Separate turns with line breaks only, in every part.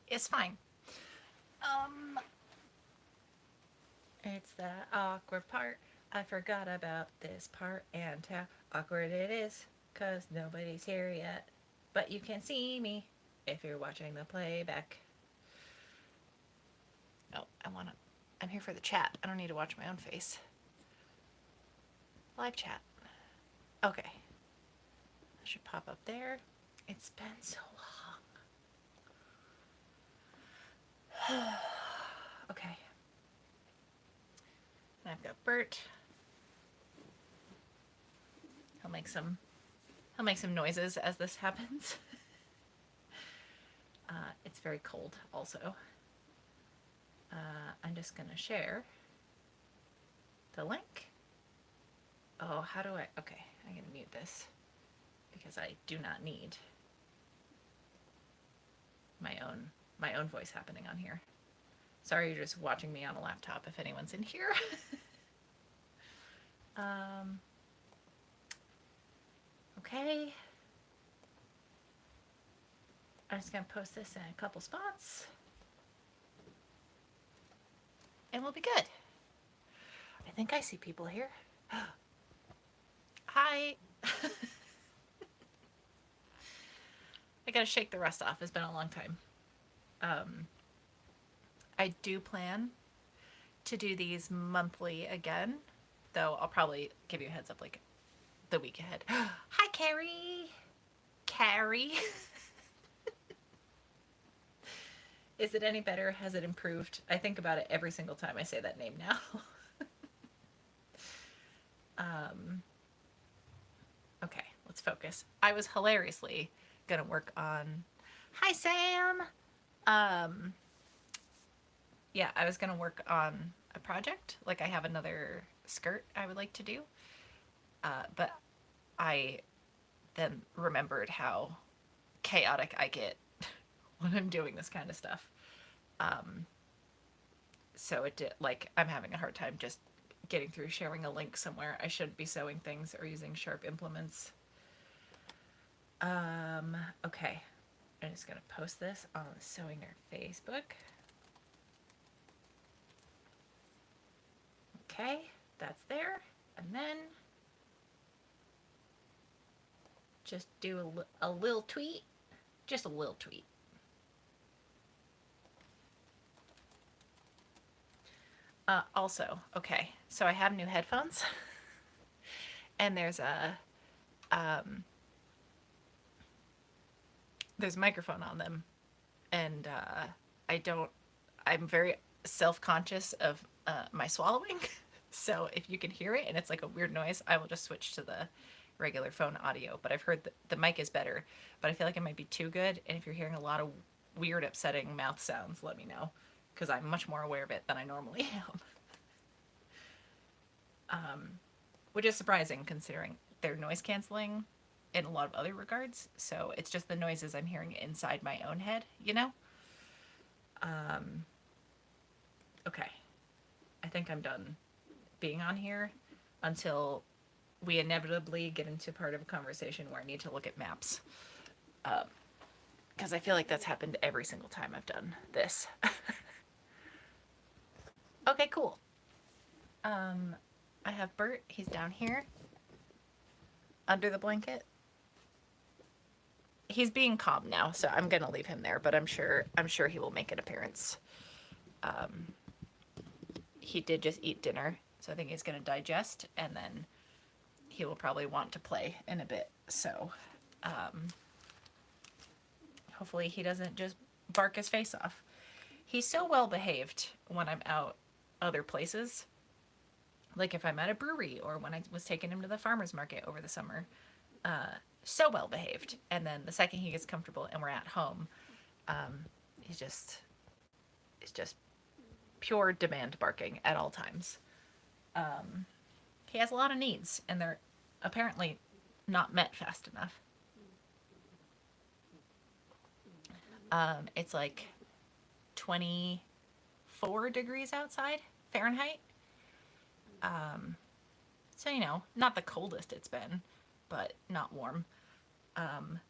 is fine. It's the awkward part. I forgot about this part and how awkward it is, 'cause nobody's here yet. But you can see me if you're watching the playback. Oh, I'm here for the chat. I don't need to watch my own face. Live chat. Okay. I should pop up there. It's been so long. Okay. And I've got Bert. He'll make some noises as this happens. It's very cold also. I'm just gonna share the link. Oh, how do I? Okay, I'm gonna mute this because I do not need my own voice happening on here. Sorry, you're just watching me on a laptop if anyone's in here. Okay. I'm just gonna post this in a couple spots. And we'll be good. I think I see people here. Hi. I gotta shake the rust off. It's been a long time. I do plan to do these monthly again, though I'll probably give you a heads up like the week ahead. Hi, Carrie. Carrie. Is it any better? Has it improved? I think about it every single time I say that name now. Okay, let's focus. I was hilariously gonna work on. Hi, Sam. Yeah, I was gonna work on a project. Like I have another skirt I would like to do, but I then remembered how chaotic I get when I'm doing this kind of stuff. So it did, like, I'm having a hard time just getting through sharing a link somewhere. I shouldn't be sewing things or using sharp implements. Okay. I'm just gonna post this on the Sewing Nerd Facebook. Okay, that's there. And then just do a little tweet. Just a little tweet. Also, okay, so I have new headphones. And there's a microphone on them, and I'm very self-conscious of my swallowing. So if you can hear it and it's like a weird noise, I will just switch to the regular phone audio. But I've heard that the mic is better, but I feel like it might be too good. And if you're hearing a lot of weird, upsetting mouth sounds, let me know, because I'm much more aware of it than I normally am. Which is surprising considering they're noise canceling in a lot of other regards. So it's just the noises I'm hearing inside my own head, you know? Okay. I think I'm done being on here until we inevitably get into part of a conversation where I need to look at maps. Because I feel like that's happened every single time I've done this. Okay, cool. I have Bert. He's down here under the blanket. He's being calm now, so I'm gonna leave him there, but I'm sure he will make an appearance. He did just eat dinner, so I think he's gonna digest, and then he will probably want to play in a bit. So hopefully he doesn't just bark his face off. He's so well behaved when I'm out other places. Like if I'm at a brewery or when I was taking him to the farmer's market over the summer. So well behaved. And then the second he gets comfortable and we're at home, he's just pure demand barking at all times. He has a lot of needs and they're apparently not met fast enough. It's like 24 degrees outside Fahrenheit. So, you know, not the coldest it's been, but not warm. I'm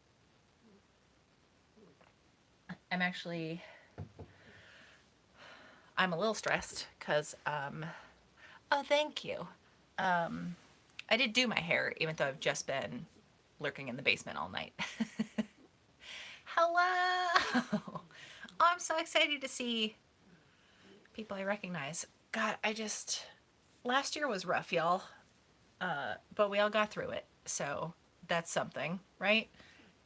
actually I'm a little stressed because, oh, thank you. I did do my hair, even though I've just been lurking in the basement all night. Hello! Oh, I'm so excited to see people I recognize. God, last year was rough, y'all. But we all got through it, so that's something, right?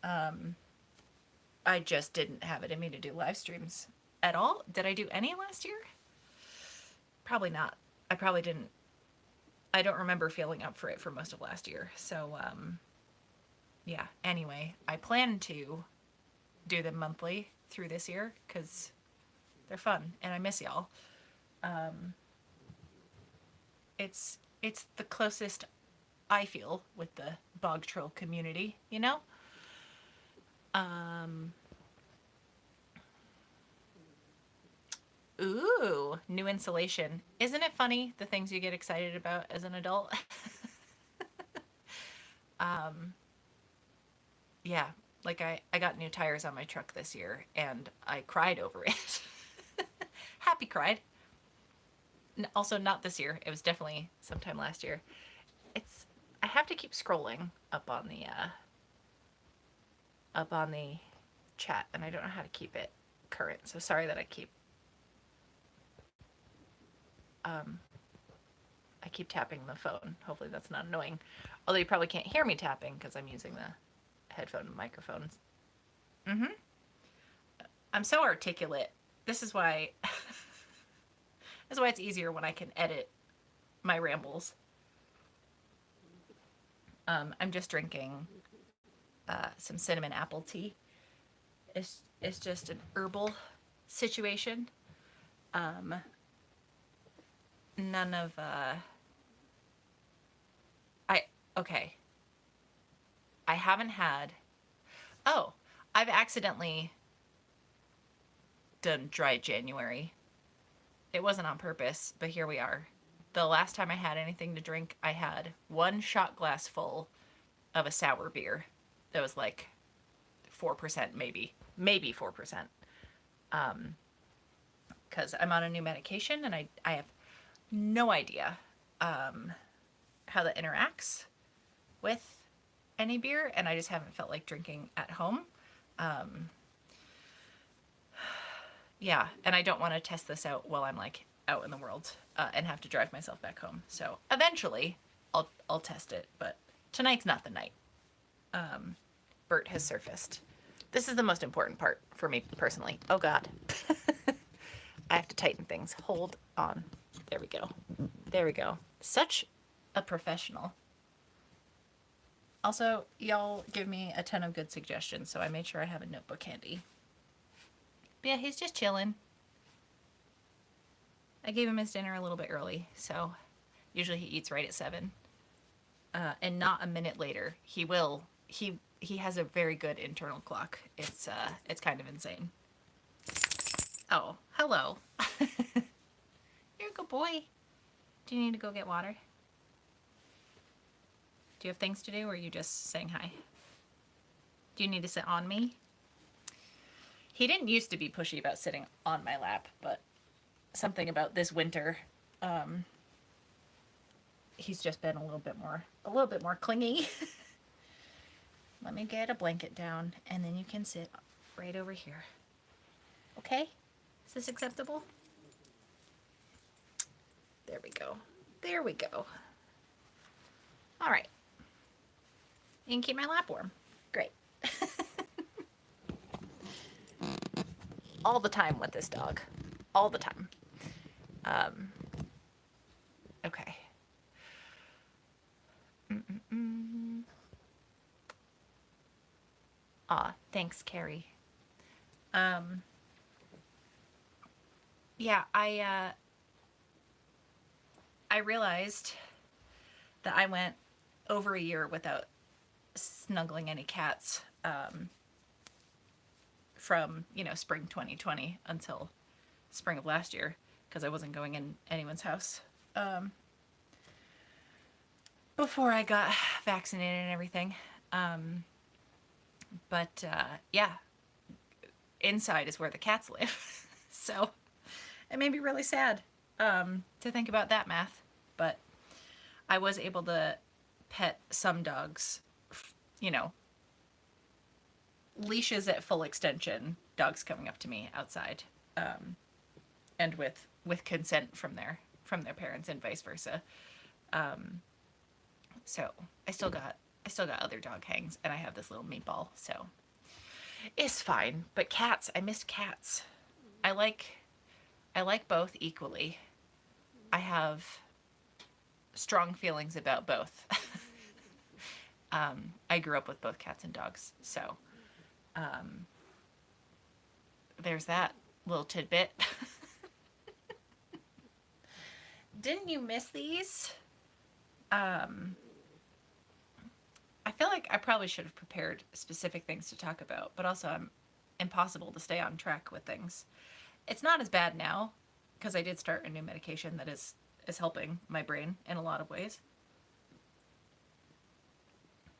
I just didn't have it in me to do live streams at all. Did I do any last year? Probably not. I probably didn't. I don't remember feeling up for it for most of last year. So, yeah. Anyway, I plan to do them monthly through this year because they're fun and I miss y'all. Um, it's the closest I feel with the bog troll community, you know? Um, ooh, new insulation. Isn't it funny the things you get excited about as an adult? um, yeah, like I got new tires on my truck this year and I cried over it. Happy cried. Also, not this year. It was definitely sometime last year. It's I have to keep scrolling up on the chat, and I don't know how to keep it current. So sorry that um, I keep tapping the phone. Hopefully that's not annoying. Although you probably can't hear me tapping because I'm using the headphone microphones. Mm-hmm. I'm so articulate. This is why. This is why it's easier when I can edit my rambles. I'm just drinking some cinnamon apple tea. It's just an herbal situation. Um, none of I okay. I haven't had. Oh, I've accidentally done dry January. It wasn't on purpose, but here we are. The last time I had anything to drink, I had one shot glass full of a sour beer that was like 4%, maybe 4%. Um, because I'm on a new medication and I have no idea how that interacts with any beer, and I just haven't felt like drinking at home. Um, yeah, and I don't want to test this out while I'm like out in the world and have to drive myself back home. So eventually, I'll test it, but tonight's not the night. Bert has surfaced. This is the most important part for me personally. Oh God, I have to tighten things. Hold on. There we go. There we go. Such a professional. Also, y'all give me a ton of good suggestions, so I made sure I have a notebook handy. But yeah, he's just chilling. I gave him his dinner a little bit early, so usually he eats right at 7. And not a minute later. He has a very good internal clock. It's kind of insane. Oh, hello. You're a good boy. Do you need to go get water? Do you have things to do, or are you just saying hi? Do you need to sit on me? He didn't used to be pushy about sitting on my lap, but something about this winter, he's just been a little bit more clingy. Let me get a blanket down, and then you can sit right over here. Okay? Is this acceptable? There we go. There we go. All right. You can keep my lap warm. Great. All the time with this dog. All the time. Okay. Aw, thanks, Carrie. Yeah, I realized that I went over a year without snuggling any cats from, spring 2020 until spring of last year because I wasn't going in anyone's house before I got vaccinated and everything. But yeah, inside is where the cats live. So it made me really sad to think about that math. But I was able to pet some dogs, you know, leashes at full extension, dogs coming up to me outside, and with consent from their parents and vice versa. So I still got other dog hangs, and I have this little meatball, so it's fine. But cats, I missed cats. I like I like both equally. I have strong feelings about both. I grew up with both cats and dogs, so um, there's that little tidbit. Didn't you miss these? Um, I feel like I probably should have prepared specific things to talk about, but also I'm impossible to stay on track with things. It's not as bad now because I did start a new medication that is helping my brain in a lot of ways.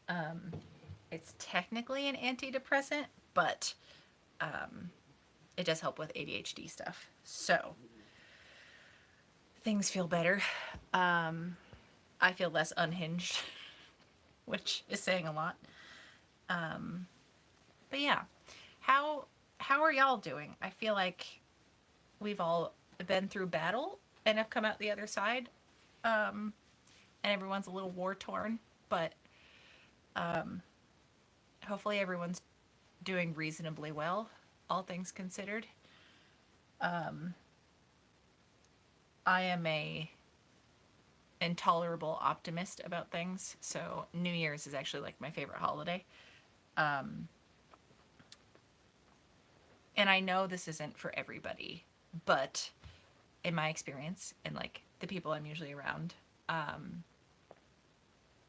Um, it's technically an antidepressant, but um, it does help with ADHD stuff. So things feel better. Um, I feel less unhinged, which is saying a lot. Um, but yeah, how how are y'all doing? I feel like we've all been through battle and have come out the other side. Um, and everyone's a little war torn, but um, hopefully everyone's doing reasonably well, all things considered. Um, I am a intolerable optimist about things, so New Year's is actually like my favorite holiday. Um, and I know this isn't for everybody, but in my experience and like the people I'm usually around, um,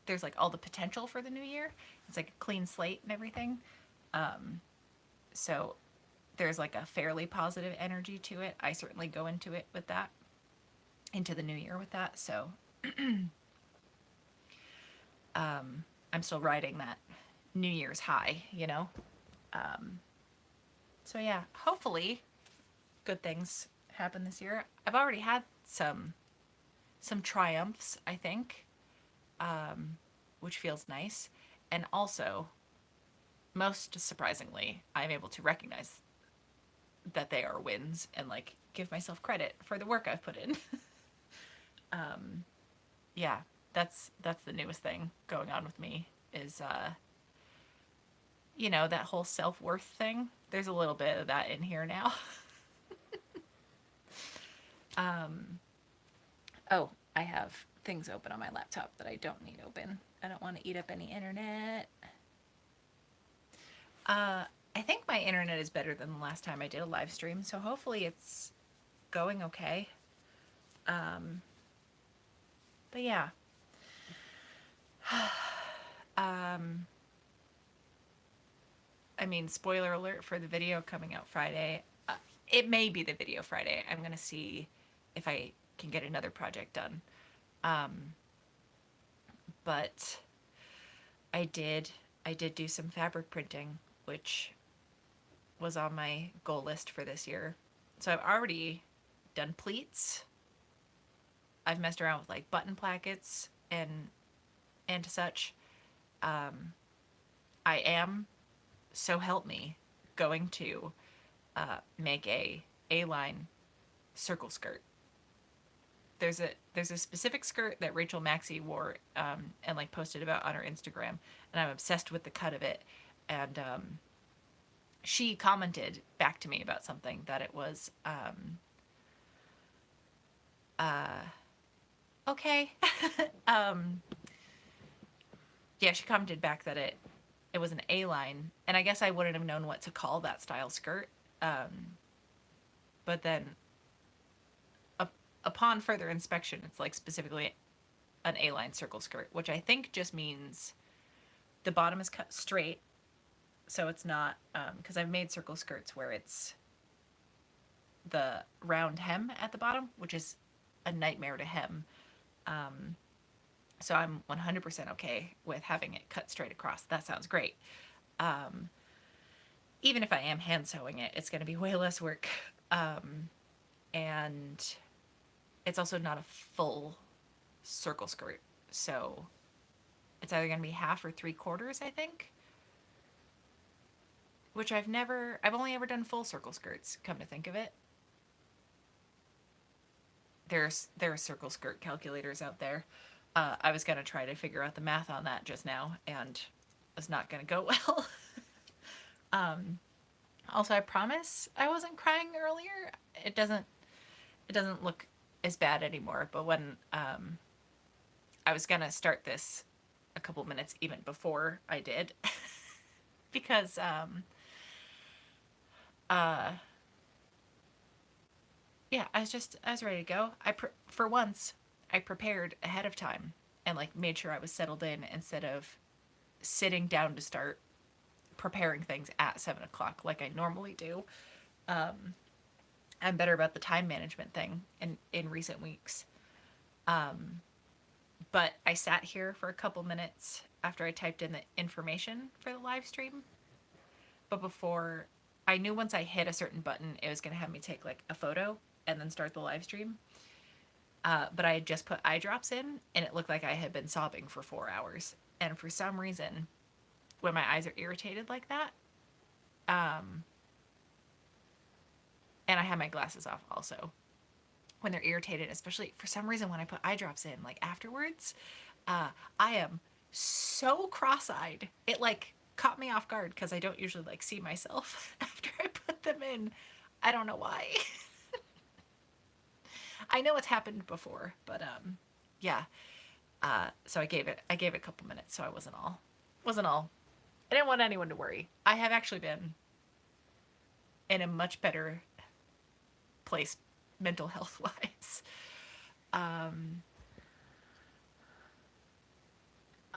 there's like all the potential for the new year. It's like a clean slate and everything. Um, so there's like a fairly positive energy to it. I certainly go into it with that, into the new year with that. So I'm still riding that New Year's high, you know? Um, so yeah, hopefully good things happen this year. I've already had some triumphs, I think, which feels nice. And also, most surprisingly, I'm able to recognize that they are wins and like give myself credit for the work I've put in. um, yeah, that's the newest thing going on with me is you know, that whole self-worth thing. There's a little bit of that in here now. um, oh, I have things open on my laptop that I don't need open. I don't want to eat up any internet. Uh, I think my internet is better than the last time I did a live stream, so hopefully it's going okay. Um, but yeah. um, I mean, spoiler alert for the video coming out Friday. It may be the video Friday. I'm gonna see if I can get another project done. Um, but I did I did do some fabric printing, which was on my goal list for this year. So I've already done pleats. I've messed around with like button plackets and such. Um, I am, so help me, going to make a line circle skirt. There's a specific skirt that Rachel Maxey wore and like posted about on her Instagram, and I'm obsessed with the cut of it. And she commented back to me about something that it was uh, okay. um, yeah, she commented back that it was an A line, and I guess I wouldn't have known what to call that style skirt. But then, upon further inspection, it's like specifically an A line circle skirt, which I think just means the bottom is cut straight, so it's not because I've made circle skirts where it's the round hem at the bottom, which is a nightmare to hem. Um, so I'm 100% okay with having it cut straight across. That sounds great. Um, Even if I am hand sewing it, it's going to be way less work. Um, and it's also not a full circle skirt. So it's either going to be half or 3/4, I think, which I've only ever done full circle skirts, come to think of it. There are circle skirt calculators out there. I was going to try to figure out the math on that just now, and it's not going to go well. um, Also, I promise I wasn't crying earlier. It doesn't it doesn't look as bad anymore. But when I was gonna start this a couple minutes even before I did, because uh yeah, I was ready to go. For once I prepared ahead of time and like made sure I was settled in instead of sitting down to start preparing things at 7 o'clock like I normally do. Um, I'm better about the time management thing in recent weeks. Um, but I sat here for a couple minutes after I typed in the information for the live stream. But before I knew once I hit a certain button, it was going to have me take like a photo and then start the live stream. But I had just put eye drops in, and it looked like I had been sobbing for 4 hours. And for some reason, when my eyes are irritated like that, um, and I have my glasses off also, when they're irritated, especially for some reason when I put eye drops in, like afterwards, uh, I am so cross-eyed. It like caught me off guard because I don't usually like see myself after I put them in. I don't know why. I know it's happened before, but yeah. So I gave it a couple minutes, so I wasn't all. I didn't want anyone to worry. I have actually been in a much better place mental health wise. Um,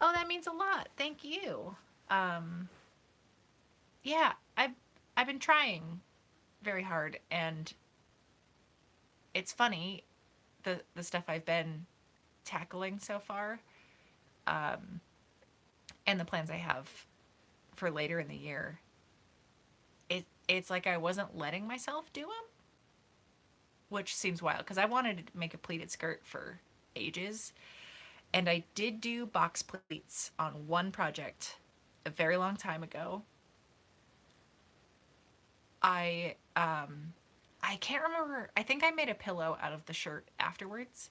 oh, that means a lot. Thank you. Um, yeah, I've been trying very hard, and it's funny the stuff I've been tackling so far, um, and the plans I have for later in the year. It's like I wasn't letting myself do them, which seems wild because I wanted to make a pleated skirt for ages, and I did do box pleats on one project a very long time ago. I can't remember. I think I made a pillow out of the shirt afterwards.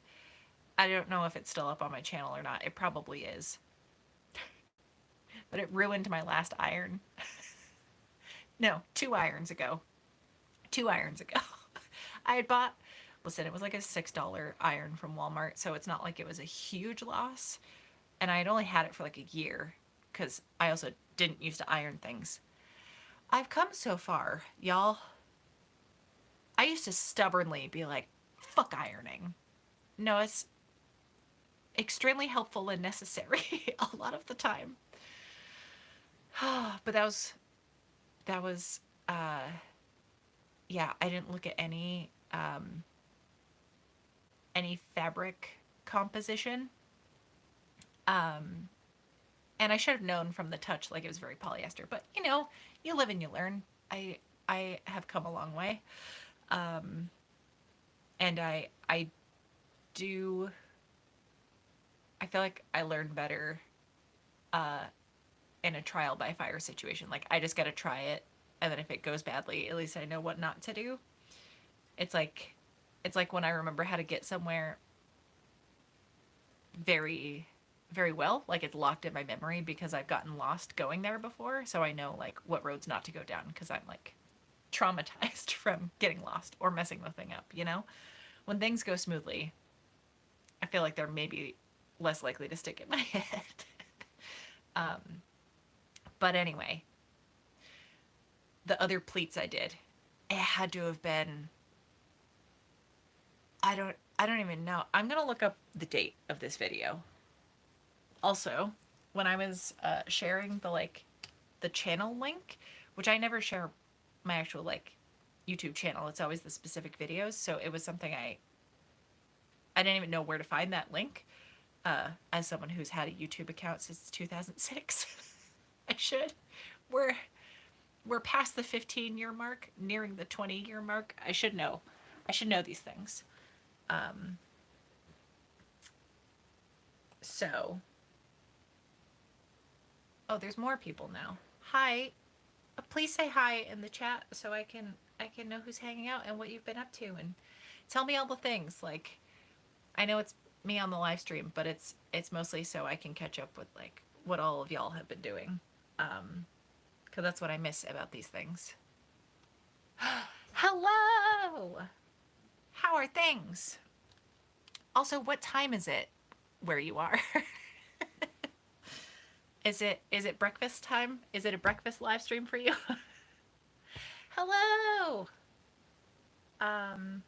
I don't know if it's still up on my channel or not. It probably is. But it ruined my last iron. No, 2 irons ago. 2 irons ago. I had bought, listen, it was like a $6 iron from Walmart, so it's not like it was a huge loss. And I had only had it for like a year because I also didn't used to iron things. I've come so far, y'all. I used to stubbornly be like, fuck ironing. No, it's extremely helpful and necessary a lot of the time. But that was uh yeah, I didn't look at any fabric composition. Um and I should have known from the touch like it was very polyester, but you live and you learn. I have come a long way. Um and I do I feel like I learn better uh in a trial by fire situation. Like I just got to try it, and then if it goes badly, at least I know what not to do. It's like it's like when I remember how to get somewhere very very well, like it's locked in my memory because I've gotten lost going there before, so I know like what roads not to go down because I'm like traumatized from getting lost or messing the thing up. When things go smoothly, I feel like they're maybe less likely to stick in my head. um but anyway, the other pleats I did, it had to have been, I don't even know. I'm going to look up the date of this video. Also, when I was sharing the channel link, which I never share my actual YouTube channel, it's always the specific videos, so it was something I didn't even know where to find that link. As someone who's had a YouTube account since 2006, I should. We're past the 15-year mark, nearing the 20-year mark. I should know. I should know these things. Um, so, oh, there's more people now. Hi. Please say hi in the chat so I can know who's hanging out and what you've been up to, and tell me all the things. Like, I know it's me on the live stream, but it's mostly so I can catch up with like what all of y'all have been doing. Because that's what I miss about these things. Hello! How are things? Also, what time is it where you are? Is it breakfast time? Is it a breakfast live stream for you? Hello! Um,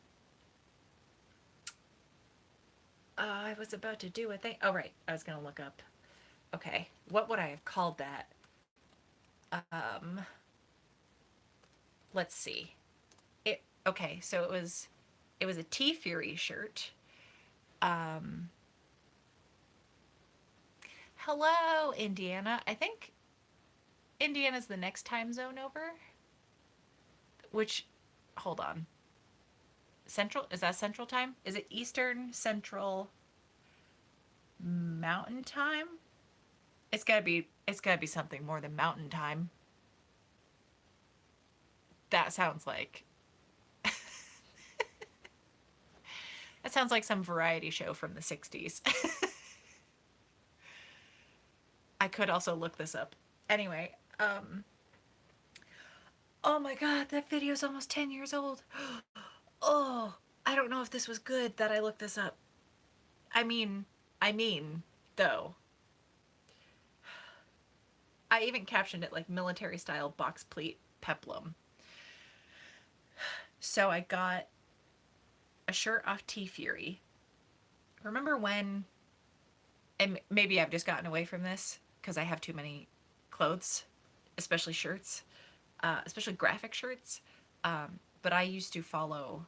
I was about to do a thing. Oh, right. I was going to look up. Okay. What would I have called that? Um, let's see. Okay, so it was a T Fury shirt. Um, hello, Indiana. I think Indiana's the next time zone over, which hold on. Central, is that Central time? Is it Eastern, Central, Mountain time? It's got to be something more than Mountain time. That sounds like that sounds like some variety show from the 60s. I could also look this up. Anyway, oh my god, that video's almost 10 years old. Oh, I don't know if this was good that I looked this up. I mean, though. I even captioned it like military style box pleat peplum. So I got a shirt off T Fury. Remember when, and maybe I've just gotten away from this because I have too many clothes, especially shirts, especially graphic shirts. But I used to follow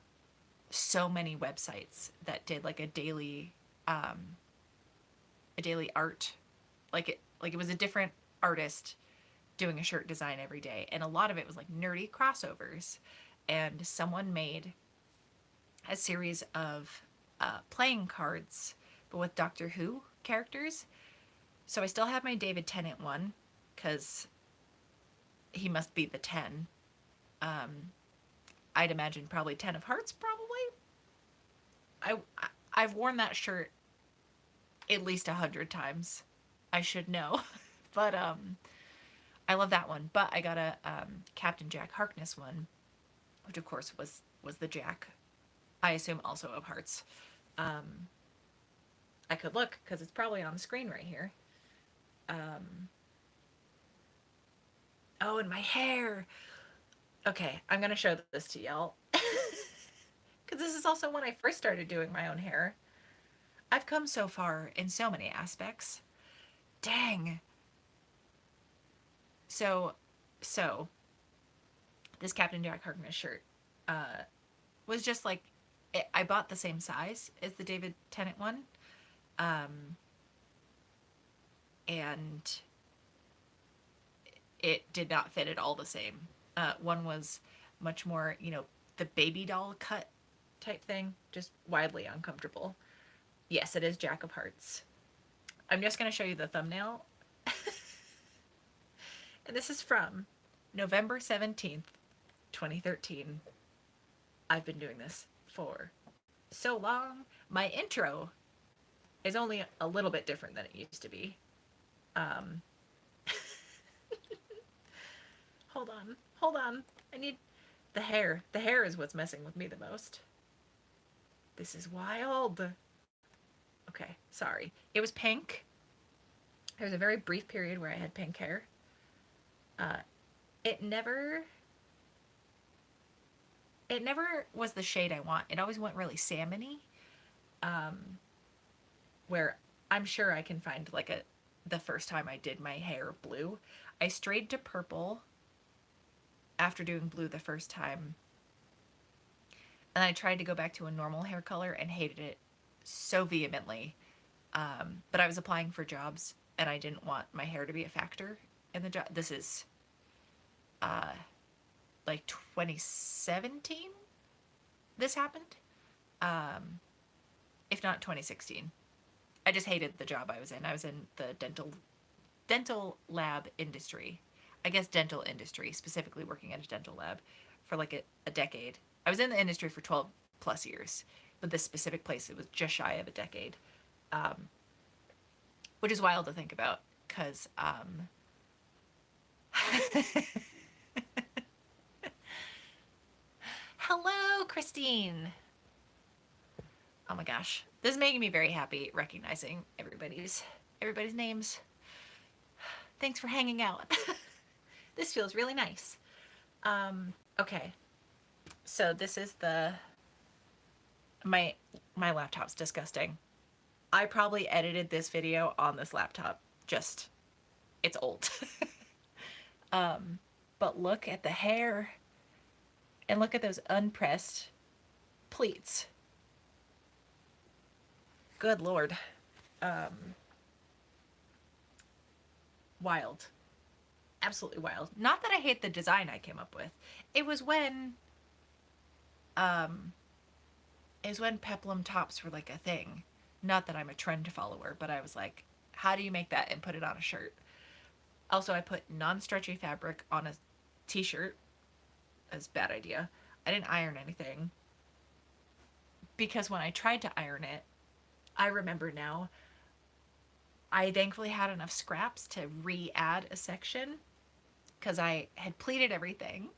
so many websites that did like a daily art, like it was a different artist doing a shirt design every day, and a lot of it was like nerdy crossovers. And someone made a series of playing cards, but with Doctor Who characters. So I still have my David Tennant one because he must be the 10. Um, I'd imagine probably 10 of hearts, probably. I've worn that shirt at least 100 times. I should know, but I love that one. But I got a Captain Jack Harkness one, which of course was the Jack. I assume also of hearts. Um, I could look because it's probably on the screen right here. Um, oh, and my hair. Okay, I'm gonna show this to y'all because this is also when I first started doing my own hair. I've come so far in so many aspects. Dang. So, so this Captain Jack Harkness shirt uh, was just like I bought the same size as the David Tennant one, um, and it did not fit at all the same. One was much more, the baby doll cut type thing, just widely uncomfortable. Yes, it is Jack of Hearts. I'm just going to show you the thumbnail. And this is from November 17th, 2013. I've been doing this for so long. My intro is only a little bit different than it used to be. Um, hold on. Hold on. I need the hair. The hair is what's messing with me the most. This is wild. Okay, sorry. It was pink. There was a very brief period where I had pink hair. Uh, it never it never was the shade I want. It always went really salmony. Um, where I'm sure I can find like the first time I did my hair blue. I strayed to purple after doing blue the first time. And I tried to go back to a normal hair color and hated it so vehemently. But I was applying for jobs and I didn't want my hair to be a factor in the job. This is uh, like 2017. this happened. Um, if not 2016. I just hated the job I was in. I was in the dental lab industry. I guess dental industry, specifically working at a dental lab for like a decade. I was in the industry for 12 plus years, but this specific place, it was just shy of a decade, um, which is wild to think about because hello, Christine. Oh my gosh, this is making me very happy recognizing everybody's names. Thanks for hanging out. This feels really nice. Okay, so this is the my my laptop's disgusting. I probably edited this video on this laptop. Just it's old. But look at the hair and look at those unpressed pleats. Good lord. Um, Wild. Absolutely wild. Not that I hate the design I came up with. It was when um it was when peplum tops were like a thing. Not that I'm a trend follower, but I was like, how do you make that and put it on a shirt? Also, I put non-stretchy fabric on a t-shirt. That's a bad idea. I didn't iron anything because when I tried to iron it, I remember now, I thankfully had enough scraps to re-add a section because I had pleated everything.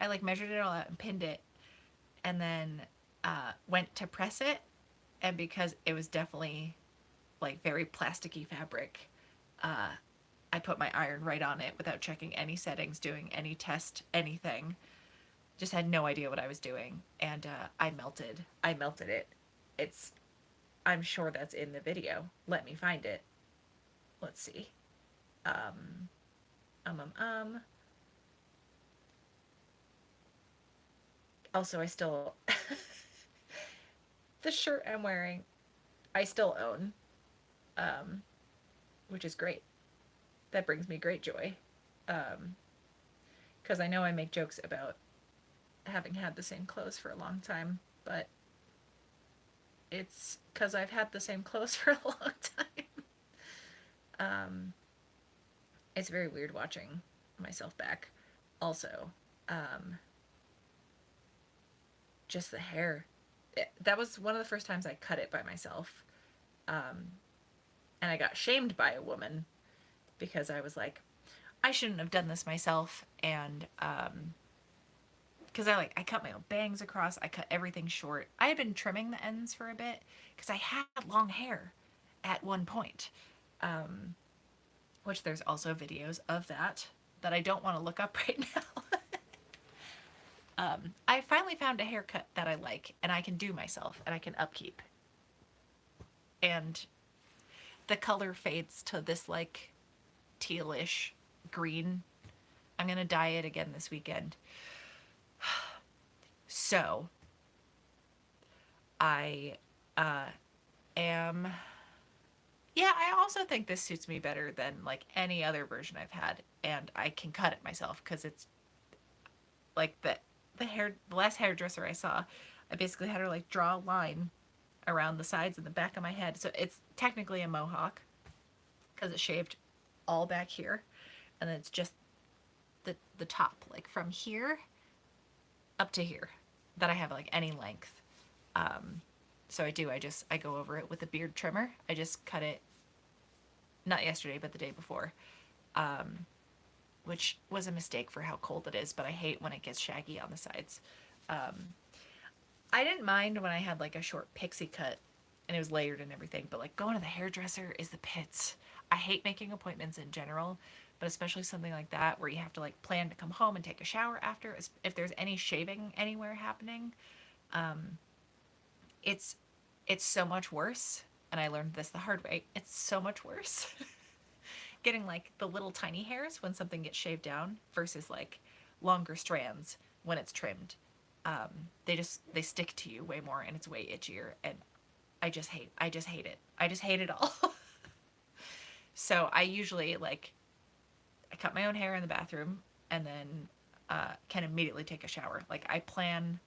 I like measured it all out and pinned it, and then went to press it, and because it was definitely like very plasticky fabric, uh, I put my iron right on it without checking any settings, doing any test, anything. Just had no idea what I was doing, and I melted. I melted it. It's. I'm sure that's in the video. Let me find it. Let's see. Um, um, um, um. Also, I still the shirt I'm wearing, I still own, um, which is great. That brings me great joy, because I know I make jokes about having had the same clothes for a long time, but it's because I've had the same clothes for a long time. Um, it's very weird watching myself back. Also, um, just the hair. That was one of the first times I cut it by myself. Um, and I got shamed by a woman because I was like, I shouldn't have done this myself. And because I cut my own bangs across, I cut everything short. I had been trimming the ends for a bit because I had long hair at one point, um, which there's also videos of that I don't want to look up right now. I finally found a haircut that I like and I can do myself and I can upkeep. And the color fades to this like tealish green. I'm gonna dye it again this weekend. So I am yeah, I also think this suits me better than like any other version I've had, and I can cut it myself because it's like the last hairdresser I saw, I basically had her like draw a line around the sides and the back of my head. So it's technically a mohawk because it shaved all back here, and then it's just the top, like from here up to here, that I have like any length. Um, so I go over it with a beard trimmer. I just cut it not yesterday, but the day before, um, which was a mistake for how cold it is. But I hate when it gets shaggy on the sides. Um, I didn't mind when I had like a short pixie cut and it was layered and everything, but like going to the hairdresser is the pits. I hate making appointments in general, but especially something like that where you have to like plan to come home and take a shower after. If there's any shaving anywhere happening, um, it's it's so much worse. And I learned this the hard way. It's so much worse getting like the little tiny hairs when something gets shaved down versus like longer strands when it's trimmed. They stick to you way more and it's way itchier, and I just hate it. I just hate it all. So I usually like I cut my own hair in the bathroom and then can immediately take a shower. Like I plan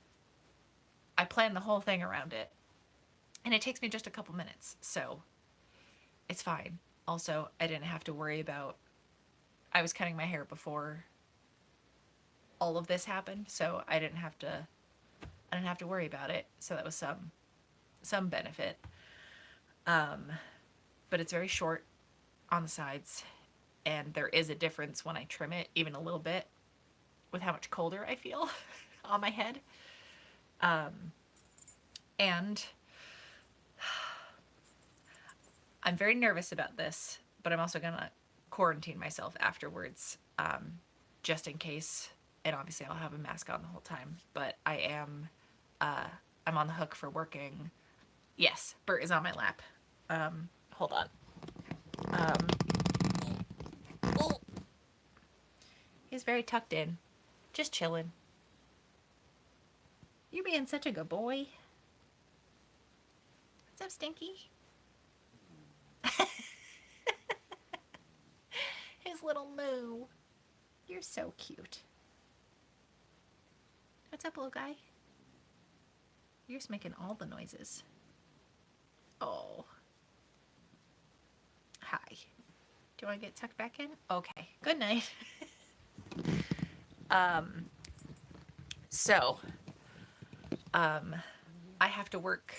I plan the whole thing around it. And it takes me just a couple minutes, so it's fine. Also, I didn't have to worry about, I was cutting my hair before all of this happened, so I didn't have to worry about it. So that was some benefit. Um, but it's very short on the sides, and there is a difference when I trim it, even a little bit, with how much colder I feel on my head. And I'm very nervous about this, but I'm also gonna quarantine myself afterwards, just in case. And obviously, I'll have a mask on the whole time. But uh, I'm on the hook for working. Yes, Bert is on my lap. Hold on. Um, he's very tucked in, just chilling. You're being such a good boy. What's up, Stinky? His little moo. You're so cute. What's up, little guy? You're just making all the noises. Oh. Hi. Do you want to get tucked back in? Okay. Good night. So, I have to work,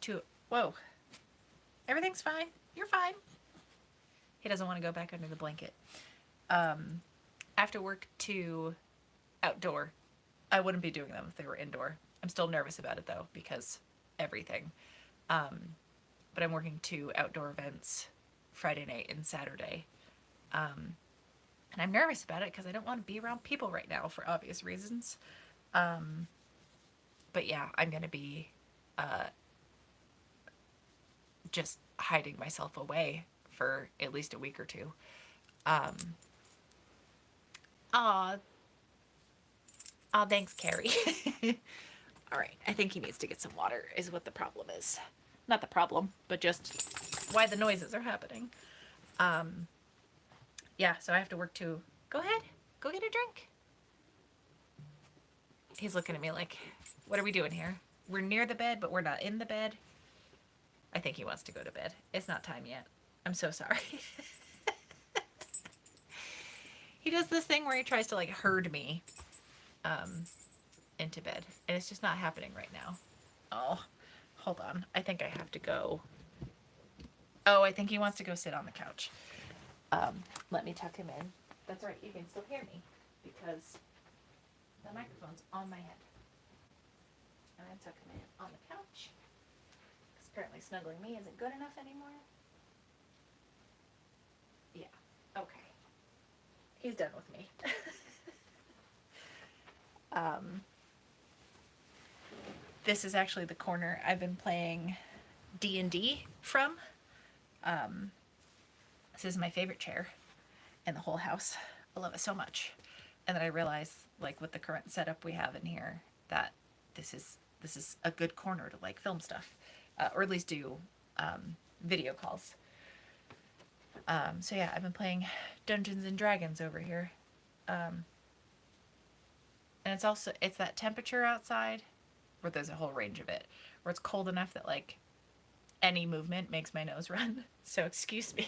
to, whoa. Everything's fine. You're fine. He doesn't want to go back under the blanket. I have to work to outdoor. I wouldn't be doing them if they were indoor. I'm still nervous about it though, because everything. But I'm working 2 outdoor events Friday night and Saturday. And I'm nervous about it because I don't want to be around people right now for obvious reasons. But yeah, I'm going to be just hiding myself away for at least a week or 2. Aw, thanks, Carrie. All right, I think he needs to get some water is what the problem is. Not the problem, but just why the noises are happening. Yeah, so I have to work too. Go ahead, go get a drink. He's looking at me like, what are we doing here? We're near the bed, but we're not in the bed. I think he wants to go to bed. It's not time yet. I'm so sorry. He does this thing where he tries to like herd me into bed, and it's just not happening right now. Oh, hold on. I think I have to go. Oh, I think he wants to go sit on the couch. Let me tuck him in. That's right, you can still hear me because the microphone's on my head. And I tuck him in on the couch because apparently snuggling me isn't good enough anymore. Yeah, okay. He's done with me. This is actually the corner I've been playing D&D from. This is my favorite chair in the whole house. I love it so much. And then I realized, like with the current setup we have in here, that this is a good corner to like film stuff, or at least do video calls. So yeah, I've been playing Dungeons and Dragons over here. And it's that temperature outside where there's a whole range of it, where it's cold enough that like any movement makes my nose run. So excuse me.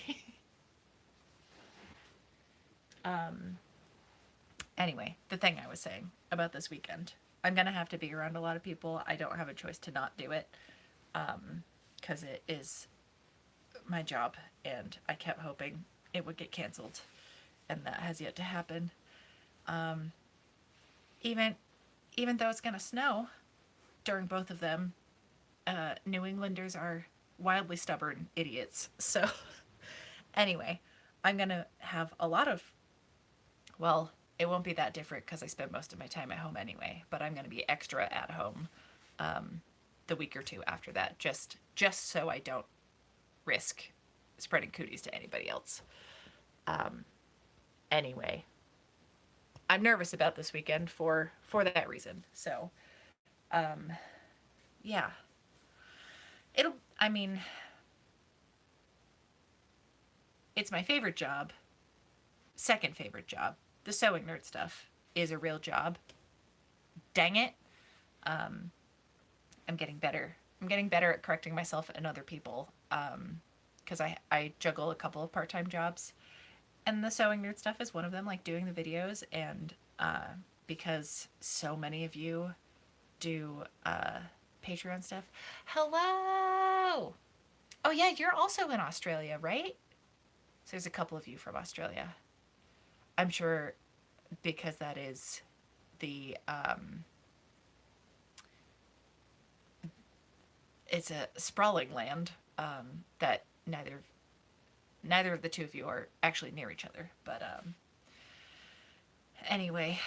Anyway, the thing I was saying about this weekend, I'm gonna have to be around a lot of people. I don't have a choice to not do it, because it is my job, and I kept hoping it would get canceled, and that has yet to happen. Even though it's gonna snow during both of them, New Englanders are wildly stubborn idiots. So anyway, I'm gonna have a lot of, well, it won't be that different because I spend most of my time at home anyway, but I'm gonna be extra at home the week or 2 after that, just so I don't risk spreading cooties to anybody else. Anyway, I'm nervous about this weekend for that reason. So, yeah, it's my favorite job, second favorite job. The sewing nerd stuff is a real job. Dang it. I'm getting better. I'm getting better at correcting myself and other people. Because I juggle a couple of part-time jobs, and the sewing nerd stuff is one of them, like doing the videos. And because so many of you do Patreon stuff. Hello. Oh yeah, you're also in Australia, right? So there's a couple of you from Australia. I'm sure because that is the it's a sprawling land that neither of the two of you are actually near each other. But anyway,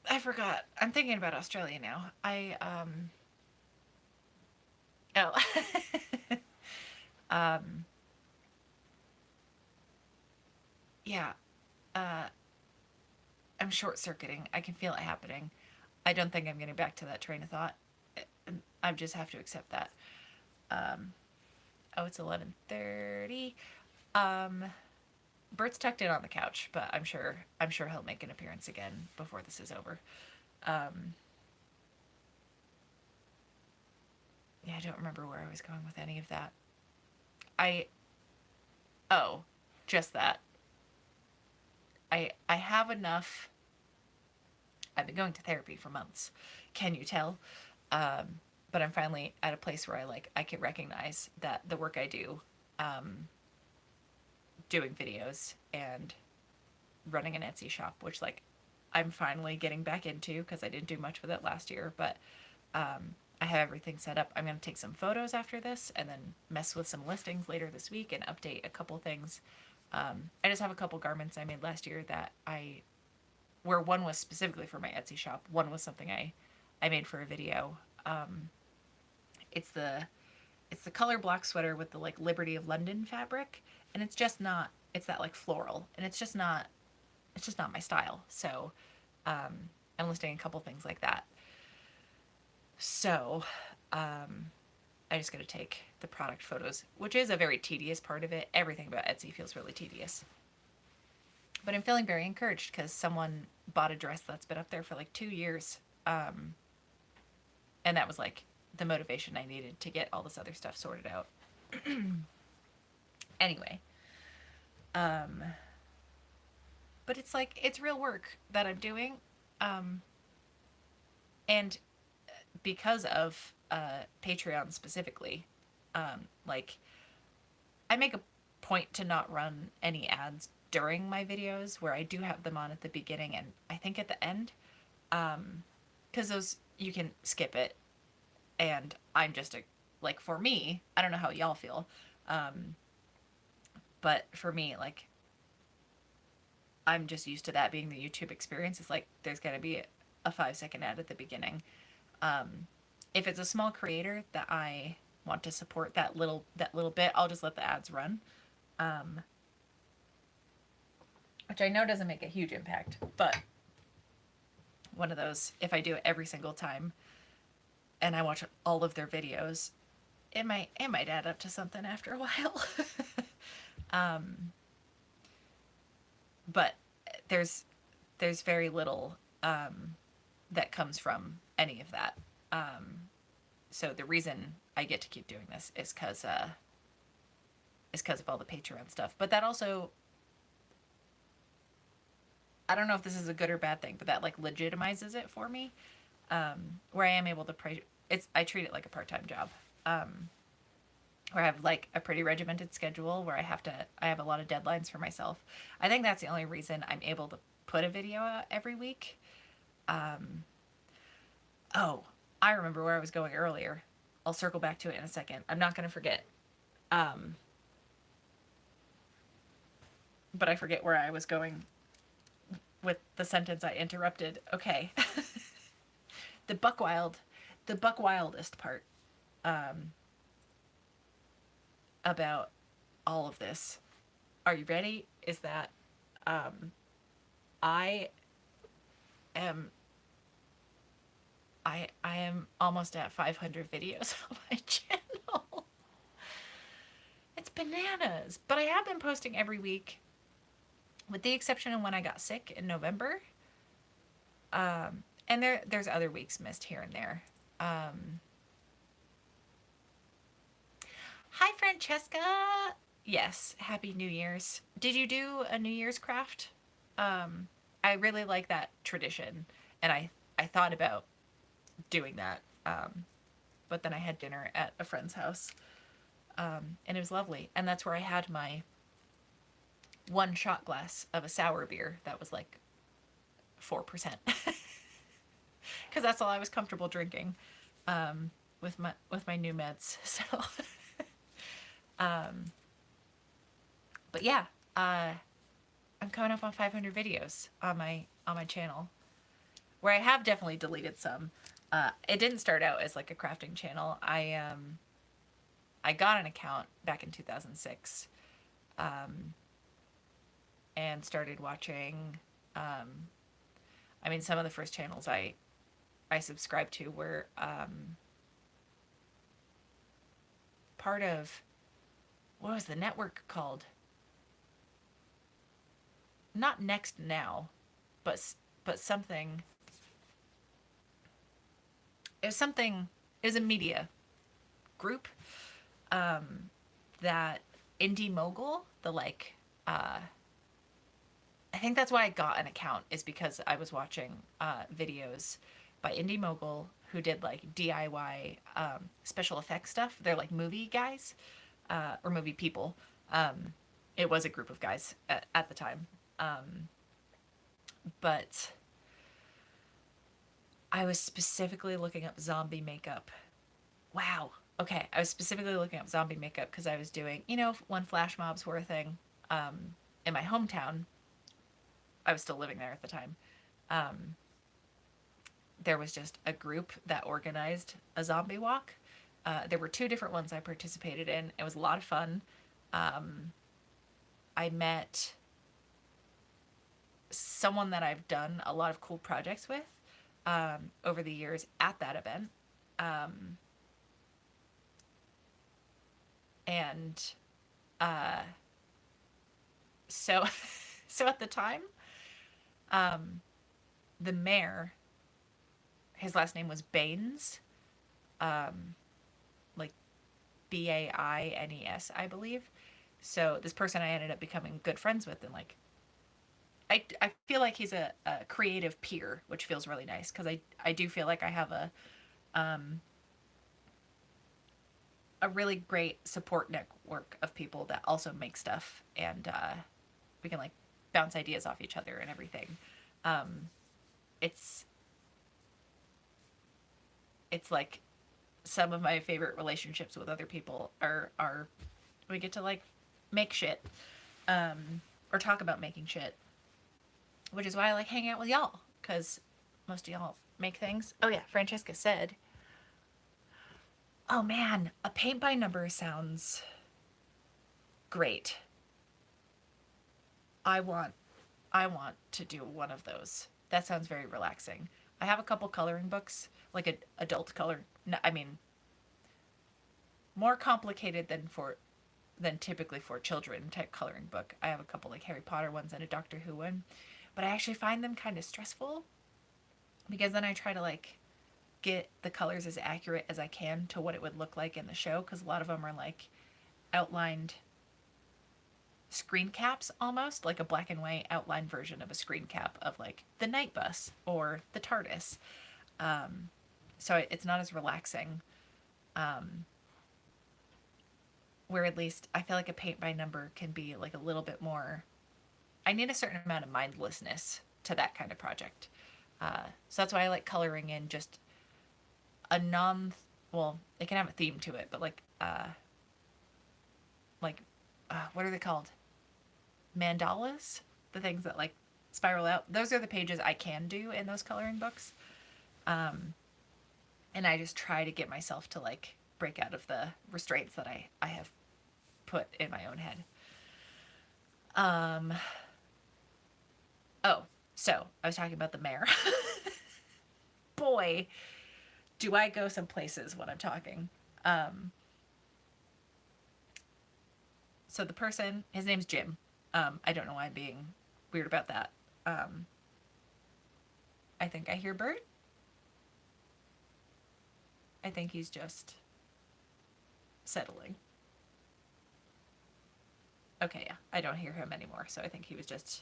I forgot. I'm thinking about Australia now. I oh um yeah. Uh, I'm short circuiting. I can feel it happening. I don't think I'm getting back to that train of thought. I just have to accept that. Um, oh, it's 11:30. Um, Bert's tucked in on the couch, but I'm sure he'll make an appearance again before this is over. Um, yeah, I don't remember where I was going with any of that. I oh, just that. I have enough. I've been going to therapy for months. Can you tell? But I'm finally at a place where I can recognize that the work I do, um, doing videos and running an Etsy shop, which I'm finally getting back into because I didn't do much with it last year, but I have everything set up. I'm going to take some photos after this and then mess with some listings later this week and update a couple things. I just have a couple garments I made last year where one was specifically for my Etsy shop, one was something I made for a video. Um, it's the it's the color block sweater with the Liberty of London fabric, and it's just not. It's that floral, and it's just not my style. So I'm listing a couple things like that. So I just got to take the product photos, which is a very tedious part of it. Everything about Etsy feels really tedious. But I'm feeling very encouraged because someone bought a dress that's been up there for 2 years. Um, and that was the motivation I needed to get all this other stuff sorted out. Anyway, um, but it's real work that I'm doing. Um, and because of Patreon specifically, like I make a point to not run any ads during my videos where I do have them on at the beginning and I think at the end. Because those you can skip it, and I'm just for me, I don't know how y'all feel, um, but for me, I'm just used to that being the YouTube experience. It's there's gonna be a 5-second ad at the beginning. Um, if it's a small creator that I want to support that little bit, I'll just let the ads run. Um, which I know doesn't make a huge impact, but one of those, if I do it every single time and I watch all of their videos, it might add up to something after a while. um, but there's very little that comes from any of that. So the reason I get to keep doing this is because of all the Patreon stuff. But that also, I don't know if this is a good or bad thing, but that legitimizes it for me. Where I am able to pray. I treat it like a part-time job. Where I have a pretty regimented schedule where I have a lot of deadlines for myself. I think that's the only reason I'm able to put a video out every week. Oh, I remember where I was going earlier. I'll circle back to it in a second. I'm not going to forget. Um, but I forget where I was going with the sentence I interrupted. Okay. the buckwild, the buckwildest part about all of this. Are you ready? Is that um, I am I am almost at 500 videos on my channel. It's bananas, but I have been posting every week, with the exception of when I got sick in November. And there's other weeks missed here and there. Um, Hi, Francesca. Yes, Happy New Year's. Did you do a New Year's craft? Um, I really like that tradition, and I thought about doing that. But then I had dinner at a friend's house, and it was lovely. And that's where I had my one shot glass of a sour beer that was like 4%, because that's all I was comfortable drinking, with my new meds. So, um, but yeah, uh, I'm coming up on 500 videos on my channel, where I have definitely deleted some. It didn't start out as like a crafting channel. I got an account back in 2006, um, and started watching. Um, I mean, some of the first channels I subscribed to were part of, what was the network called? Not Next Now, but something. It was something. It was a media group, um, that Indie Mogul, the like, I think that's why I got an account, is because I was watching videos by Indie Mogul, who did like DIY special effects stuff. They're like movie guys, or movie people. Um, it was a group of guys at the time. But I was specifically looking up zombie makeup. Wow. Okay. I was specifically looking up zombie makeup because I was doing, when flash mobs were a thing, in my hometown. I was still living there at the time. Um, there was just a group that organized a zombie walk. There were two different ones I participated in. It was a lot of fun. Um, I met someone that I've done a lot of cool projects with, over the years at that event. Um, and uh, so, so at the time, um, the mayor, his last name was Baines, um, like Baines, I believe. So this person I ended up becoming good friends with, and like I feel like he's a creative peer, which feels really nice, because I do feel like I have um, a really great support network of people that also make stuff, and we can like bounce ideas off each other and everything. Um, it's it's like some of my favorite relationships with other people are we get to like make shit, or talk about making shit, which is why I like hanging out with y'all, because most of y'all make things. Oh yeah, Francesca said, "Oh man, a paint by number sounds great. I want I want to do one of those. That sounds very relaxing." I have a couple coloring books, like a adult color. No, I mean, more complicated than typically for children type coloring book. I have a couple like Harry Potter ones and a Doctor Who one, but I actually find them kind of stressful, because then I try to like get the colors as accurate as I can to what it would look like in the show, because a lot of them are like outlined screen caps, almost like a black and white outline version of a screen cap of like the night bus or the TARDIS. So it's not as relaxing. Um, where at least I feel like a paint by number can be like a little bit more. I need a certain amount of mindlessness to that kind of project. So that's why I like coloring in just a non, well, it can have a theme to it, but like what are they called? Mandalas, the things that like spiral out. Those are the pages I can do in those coloring books. Um, and I just try to get myself to like break out of the restraints that I have put in my own head. Um, oh, so I was talking about the mayor. Boy, do I go some places when I'm talking. Um, so the person, his name's Jim. I don't know why I'm being weird about that. Um, I think I hear Bert. I think he's just settling. Okay, yeah, I don't hear him anymore, so I think he was just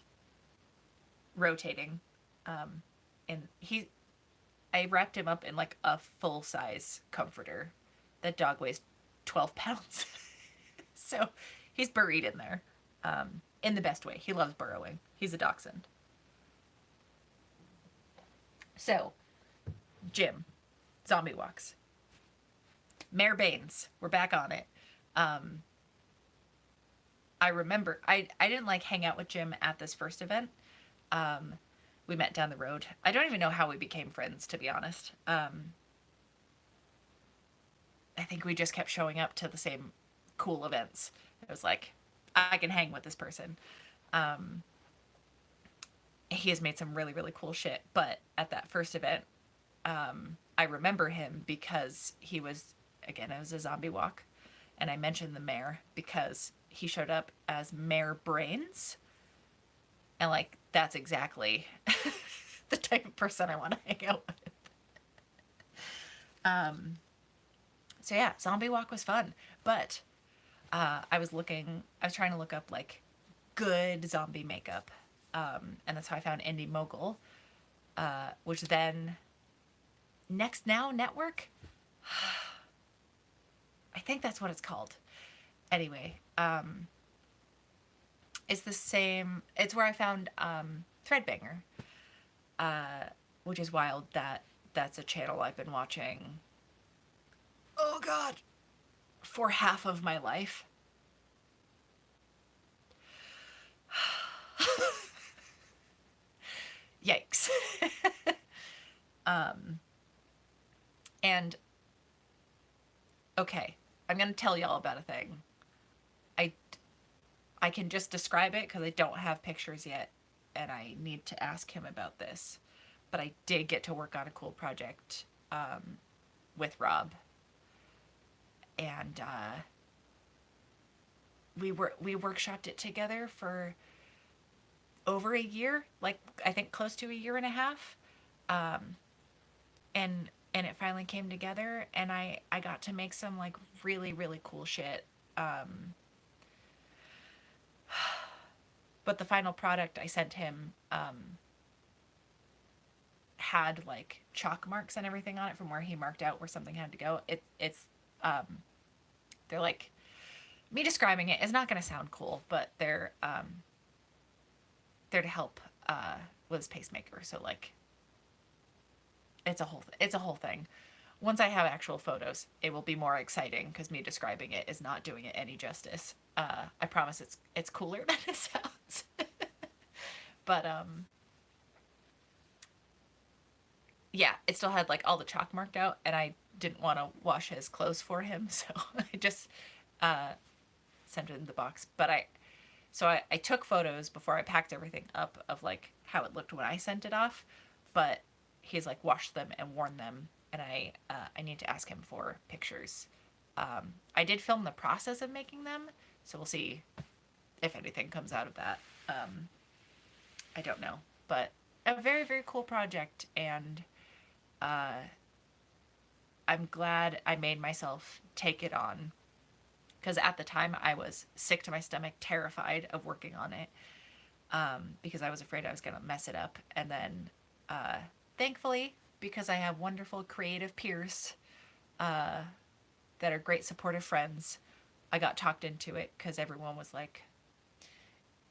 rotating. Um, and I wrapped him up in like a full size comforter. That dog weighs 12 pounds. So he's buried in there, in the best way. He loves burrowing. He's a dachshund. So, Jim, zombie walks. Mayor Baines, we're back on it. Um, I remember I didn't like hang out with Jim at this first event. Um, we met down the road. I don't even know how we became friends, to be honest. I think we just kept showing up to the same cool events. It was like, I can hang with this person. Um, he has made some really, really cool shit. But at that first event, I remember him because he was, again, it was a zombie walk. And I mentioned the mayor because he showed up as Mayor Brains. And, like, that's exactly the type of person I want to hang out with. So, yeah, zombie walk was fun. But I was trying to look up, like, good zombie makeup. And that's how I found Indie Mogul, which then Next Now Network. I think that's what it's called. Anyway, it's the same. It's where I found Threadbanger, which is wild that that's a channel I've been watching. Oh God, for half of my life. Yikes. And okay, I'm gonna tell y'all about a thing. I I can just describe it because I don't have pictures yet, and I need to ask him about this. But I did get to work on a cool project with Rob, and we workshopped it together for over a year, like I think close to a year and a half, and it finally came together, and I got to make some like really really cool shit. But the final product I sent him had like chalk marks and everything on it from where he marked out where something had to go. It's they're like, me describing it is not going to sound cool, but they're to help with his pacemaker. So like, it's a whole thing. Once I have actual photos, it will be more exciting because me describing it is not doing it any justice. I promise it's cooler than it sounds. But yeah, it still had like all the chalk marked out, and I didn't want to wash his clothes for him, so I just sent it in the box. But I took photos before I packed everything up of like how it looked when I sent it off, but he's like washed them and worn them, and I need to ask him for pictures. I did film the process of making them, so we'll see if anything comes out of that. I don't know, but a very very cool project, and I'm glad I made myself take it on, because at the time I was sick to my stomach, terrified of working on it, because I was afraid I was going to mess it up. And then thankfully, because I have wonderful creative peers that are great supportive friends, I got talked into it, because everyone was like,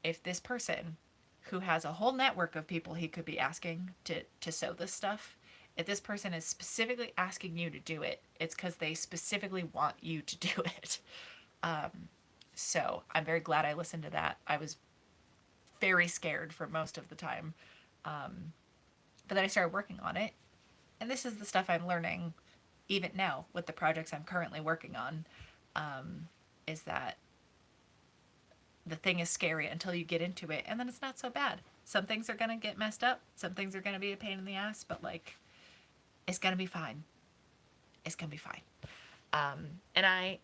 if this person who has a whole network of people he could be asking to sew this stuff, if this person is specifically asking you to do it, it's because they specifically want you to do it. So I'm very glad I listened to that. I was very scared for most of the time. But then I started working on it. And this is the stuff I'm learning even now with the projects I'm currently working on, is that the thing is scary until you get into it, and then it's not so bad. Some things are going to get messed up. Some things are going to be a pain in the ass, but like, it's going to be fine. It's going to be fine. And I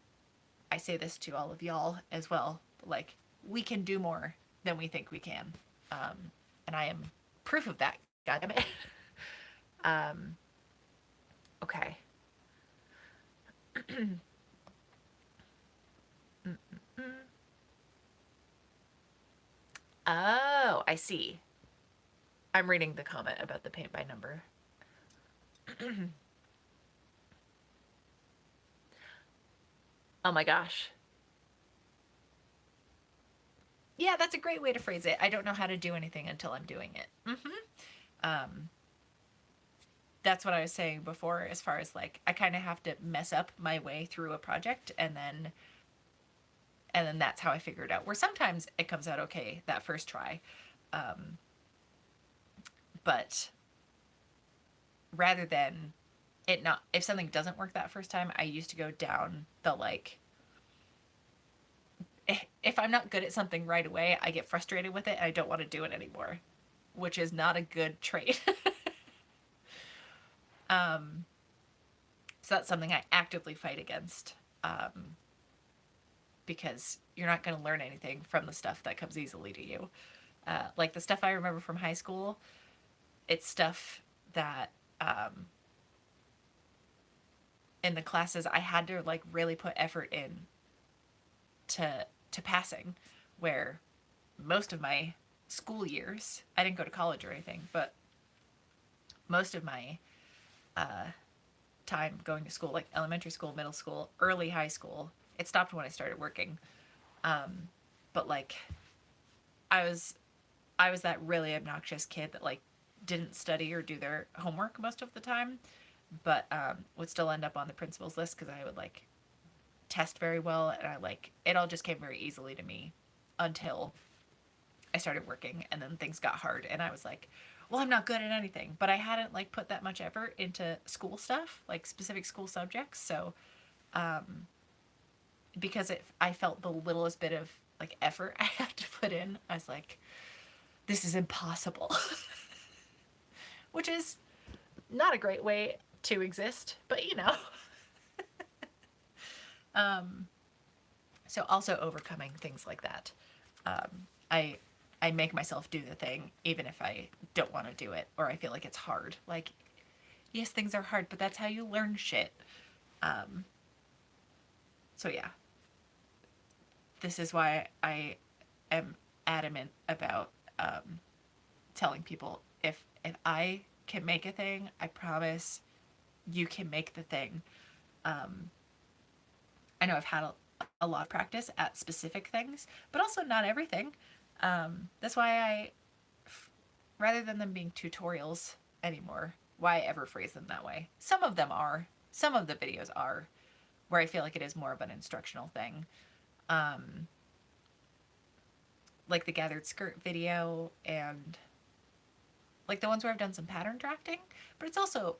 say this to all of y'all as well. Like, we can do more than we think we can. And I am proof of that. God damn it. Okay. Oh, I see. I'm reading the comment about the paint by number. Oh my gosh. Yeah, that's a great way to phrase it. I don't know how to do anything until I'm doing it. Um, that's what I was saying before, as far as like I kind of have to mess up my way through a project, and then that's how I figure it out. Where sometimes it comes out okay that first try, um, but rather than it not, if something doesn't work that first time, I used to go down the like, if I'm not good at something right away, I get frustrated with it and I don't want to do it anymore, which is not a good trait. um, so that's something I actively fight against, because you're not going to learn anything from the stuff that comes easily to you. Like the stuff I remember from high school, it's stuff that in the classes I had to like really put effort in to passing, where most of my school years, I didn't go to college or anything, but most of my uh, time going to school, like elementary school, middle school, early high school, it stopped when I started working. Um, but like I was I was that really obnoxious kid that like didn't study or do their homework most of the time, but would still end up on the principal's list because I would like test very well, and I like it all just came very easily to me until I started working, and then things got hard, and I was like, well, I'm not good at anything, but I hadn't like put that much effort into school stuff, like specific school subjects, so because I felt the littlest bit of like effort I had to put in, I was like, this is impossible. Which is not a great way to exist, but you know. um so also overcoming things like that. I I make myself do the thing even if I don't want to do it or I feel like it's hard. Like, yes, things are hard, but that's how you learn shit. Um, so yeah, this is why I am adamant about telling people if I can make a thing, I promise you can make the thing. Um, I know I've had a lot of practice at specific things, but also not everything. That's why rather than them being tutorials anymore, why I ever phrase them that way. Some of them are. Some of the videos are, where I feel like it is more of an instructional thing. Um, like the gathered skirt video and like the ones where I've done some pattern drafting, but it's also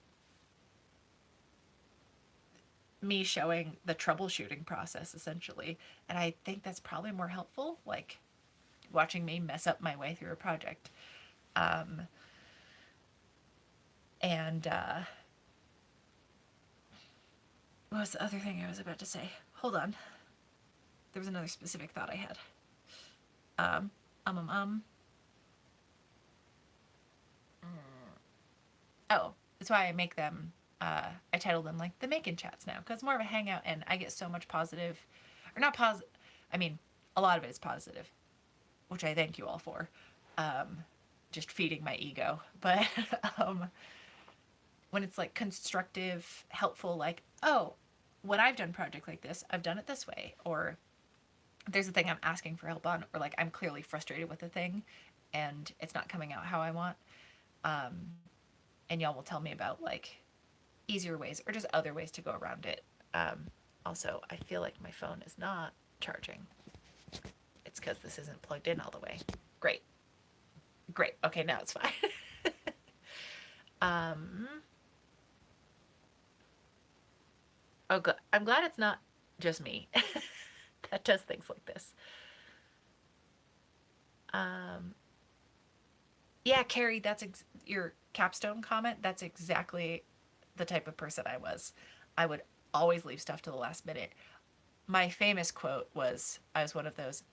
me showing the troubleshooting process essentially. And I think that's probably more helpful, like watching me mess up my way through a project. Um, and what was the other thing I was about to say? Hold on. There was another specific thought I had. Um, um, um, um. Oh, that's why I make them. I title them like the Macon chats now because it's more of a hangout, and I get so much positive, or not positive. I mean, a lot of it is positive, which I thank you all for. Um, just feeding my ego, but um, when it's like constructive, helpful, like, oh, when I've done project like this, I've done it this way, or there's a thing I'm asking for help on, or like I'm clearly frustrated with the thing, and it's not coming out how I want. Um, and y'all will tell me about like easier ways or just other ways to go around it. Um, Also, I feel like my phone is not charging. It's because this isn't plugged in all the way. Great. Great. Okay, now it's fine. um, oh, good. I'm glad it's not just me that does things like this. Um, yeah, Carrie, that's your capstone comment. That's exactly the type of person I was. I would always leave stuff to the last minute. My famous quote was, I was one of those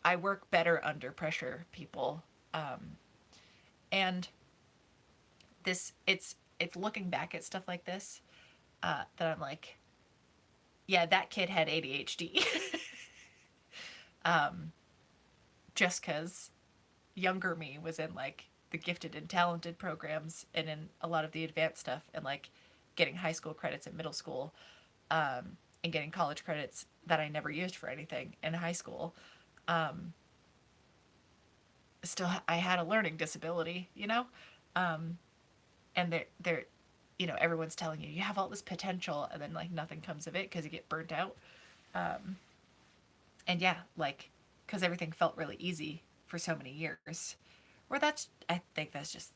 I work better under pressure people. Um, and it's looking back at stuff like this that I'm like, yeah, that kid had ADHD. um, just because younger me was in like the gifted and talented programs and in a lot of the advanced stuff and like getting high school credits in middle school, and getting college credits that I never used for anything in high school. Um, Still, I had a learning disability, you know? Um, and they're, everyone's telling you have all this potential and then like nothing comes of it because you get burnt out. Um, and yeah, like, because everything felt really easy for so many years. Where I think that's just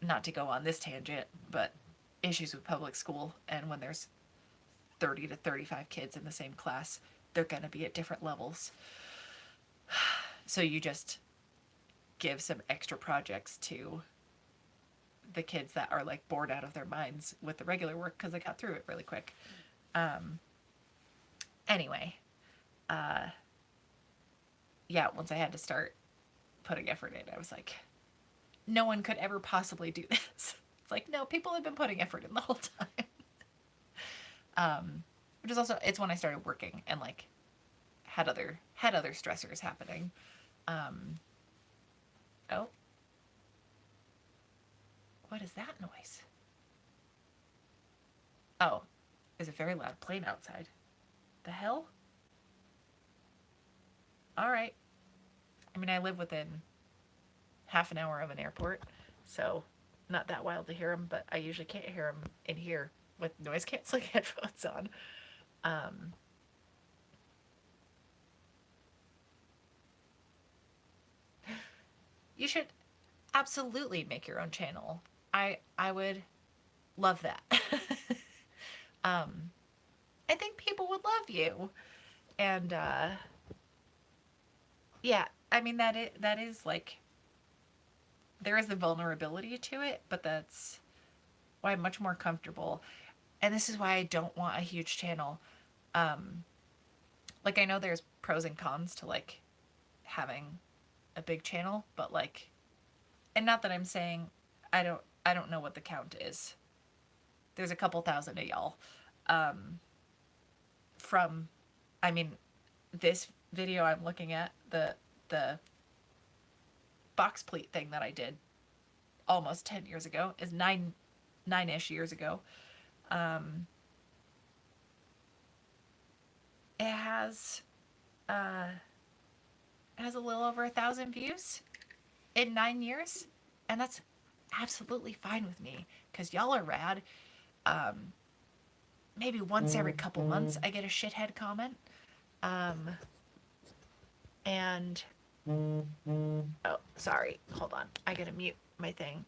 not to go on this tangent, but issues with public school. And when there's 30 to 35 kids in the same class, they're going to be at different levels. So you just give some extra projects to the kids that are like bored out of their minds with the regular work because I got through it really quick. Um, anyway, uh, yeah, once I had to start putting effort in, I was like, no one could ever possibly do this. It's like, no, people have been putting effort in the whole time. Which is also, it's when I started working and like had other stressors happening. Um, oh, what is that noise? Oh, there's a very loud plane outside. The hell? All right. I mean, I live within half an hour of an airport, so not that wild to hear them, but I usually can't hear them in here with noise canceling headphones on. Um, you should absolutely make your own channel. I would love that. um, I think people would love you, and yeah, I mean that is like there is the vulnerability to it, but that's why I'm much more comfortable. And this is why I don't want a huge channel. Um, like I know there's pros and cons to like having a big channel, but like, and not that I'm saying I don't know what the count is. There's a couple thousand of y'all. Um, from, I mean, this video I'm looking at, the box pleat thing that I did almost 10 years ago is nine-ish years ago. Um, it uh has a little over 1,000 views in 9 years, and that's absolutely fine with me because y'all are rad. Um, Maybe once every couple months I get a shithead comment. Um, and oh, sorry, hold on, I gotta mute my thing.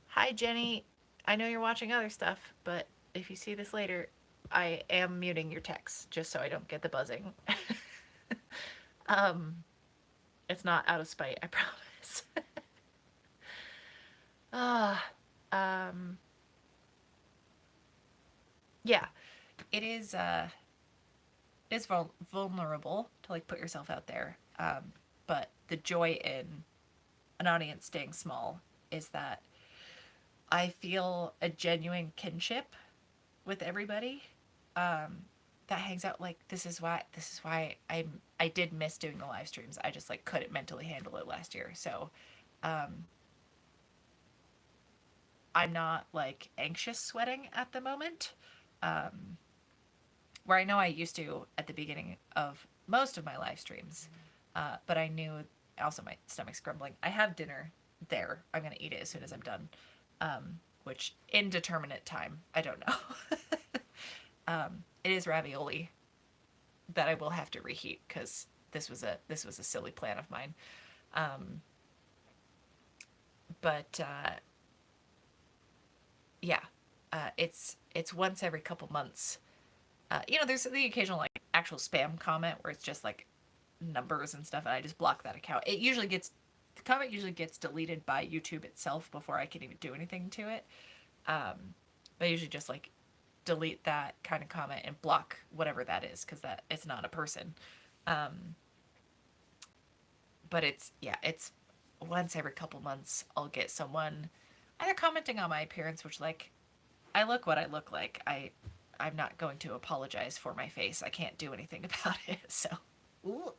Hi, Jenny. I know you're watching other stuff, but if you see this later, I am muting your text just so I don't get the buzzing. um, it's not out of spite, I promise. Ah, um, yeah, it is. Is vulnerable to like put yourself out there. But the joy in an audience staying small is that I feel a genuine kinship with everybody that hangs out. Like this is why I did miss doing the live streams. I just like couldn't mentally handle it last year. So um, I'm not like anxious sweating at the moment. Um, where I know I used to at the beginning of most of my live streams, but I knew also my stomach's grumbling. I have dinner there. I'm gonna eat it as soon as I'm done, which indeterminate time. I don't know. It is ravioli that I will have to reheat because this was a silly plan of mine. Um, but yeah, it's once every couple months. There's the occasional like actual spam comment where it's just like numbers and stuff, and I just block that account. The comment usually gets deleted by YouTube itself before I can even do anything to it. But I usually just like delete that kind of comment and block whatever that is because that it's not a person. Um, but it's once every couple months I'll get someone either commenting on my appearance, which like I look what I look like. I'm not going to apologize for my face. I can't do anything about it. So, ooh.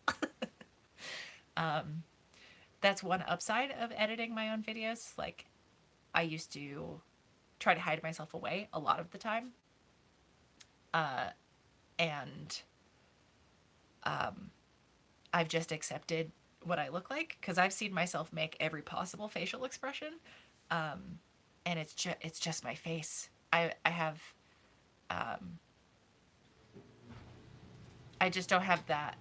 That's one upside of editing my own videos. Like, I used to try to hide myself away a lot of the time. And I've just accepted what I look like because I've seen myself make every possible facial expression. And it's just my face. I have I just don't have that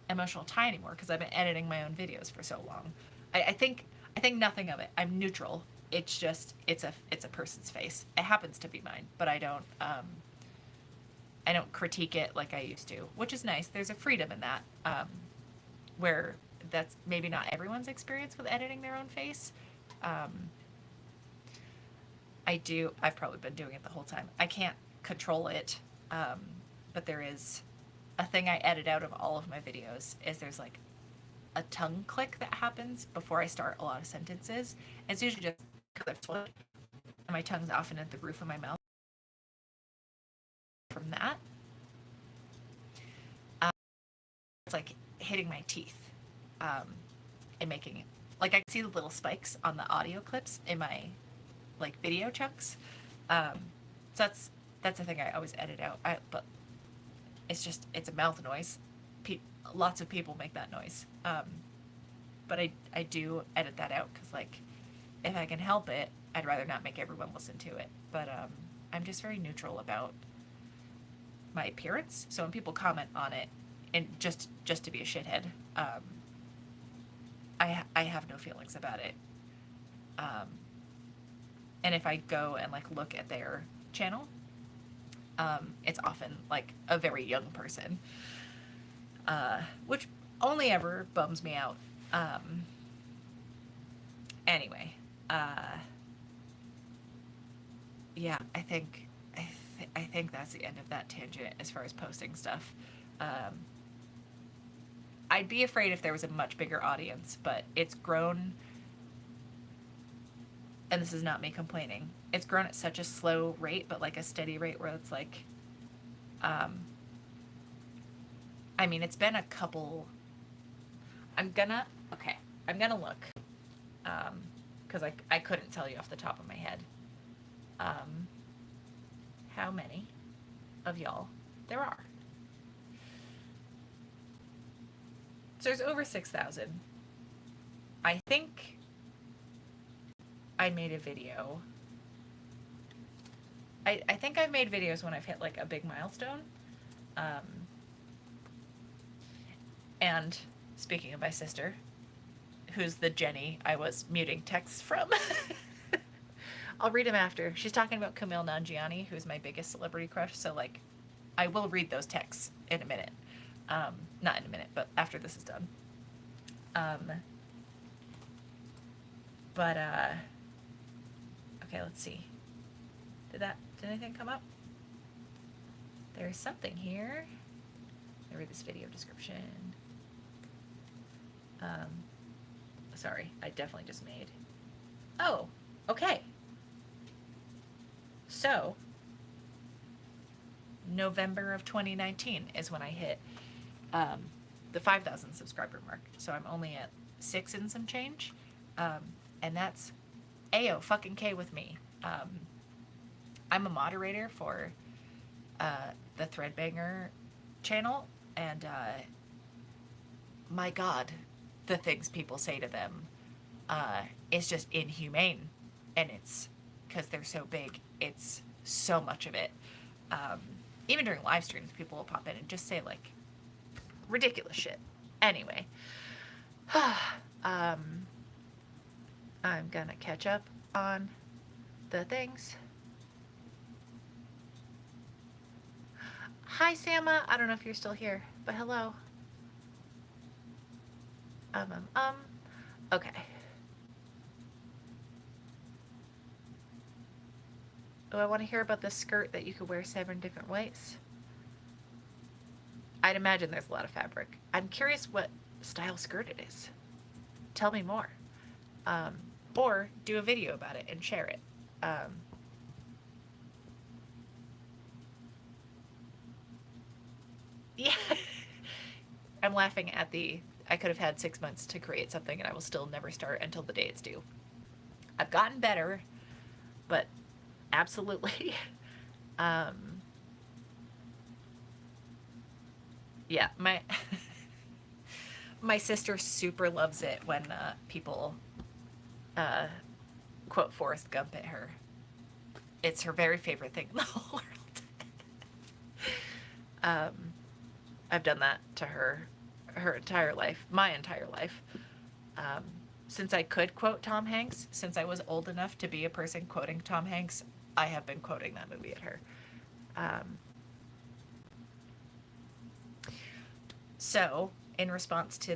emotional tie anymore because I've been editing my own videos for so long. I think nothing of it. I'm neutral. It's just it's a person's face. It happens to be mine, but I don't critique it like I used to, which is nice. There's a freedom in that, where that's maybe not everyone's experience with editing their own face. Um, I've probably been doing it the whole time. I can't control it, but there is a thing I edit out of all of my videos is there's like a tongue click that happens before I start a lot of sentences. It's usually just because and my tongue's often at the roof of my mouth. From that, it's like hitting my teeth, and making it like I can see the little spikes on the audio clips in my like video chunks. So that's the thing I always edit out. But it's a mouth noise. Lots of people make that noise. But I do edit that out because like if I can help it, I'd rather not make everyone listen to it. But I'm just very neutral about my appearance. So when people comment on it, and just to be a shithead, I have no feelings about it. And if I go and like look at their channel, it's often like a very young person, which only ever bums me out. Anyway, yeah, I think that's the end of that tangent as far as posting stuff. I'd be afraid if there was a much bigger audience, but it's grown, and this is not me complaining. It's grown at such a slow rate, but like a steady rate where it's like, I mean, it's been a couple. I'm gonna look, because I couldn't tell you off the top of my head, how many of y'all there are. So there's over 6,000. I think I made a video. I think I've made videos when I've hit like a big milestone. And speaking of my sister, who's the Jenny I was muting texts from, I'll read them after. She's talking about Kumail Nanjiani, who's my biggest celebrity crush. So like, I will read those texts in a minute. Not in a minute, but after this is done. Okay, let's see. Did anything come up? There's something here. Let me read this video description. Sorry, I definitely just made. Oh, okay. So, November of 2019 is when I hit the 5,000 subscriber mark. So I'm only at 6 and some change. And that's fucking K with me. I'm a moderator for the Threadbanger channel, and my God, the things people say to them is just inhumane. And it's because they're so big, it's so much of it. Even during live streams, people will pop in and just say like ridiculous shit. Anyway, I'm gonna catch up on the things. Hi, Sama. I don't know if you're still here, but hello. Okay. Oh, I want to hear about the skirt that you could wear 7 different ways. I'd imagine there's a lot of fabric. I'm curious what style skirt it is. Tell me more. Or do a video about it and share it. Yeah. I'm laughing at the I could have had 6 months to create something and I will still never start until the day it's due. I've gotten better, but absolutely. Um, yeah, my sister super loves it when people uh, quote Forrest Gump at her. It's her very favorite thing in the whole world. um, I've done that to her entire life, my entire life. Um, since I could quote Tom Hanks, since I was old enough to be a person quoting Tom Hanks, I have been quoting that movie at her. Um, so, in response to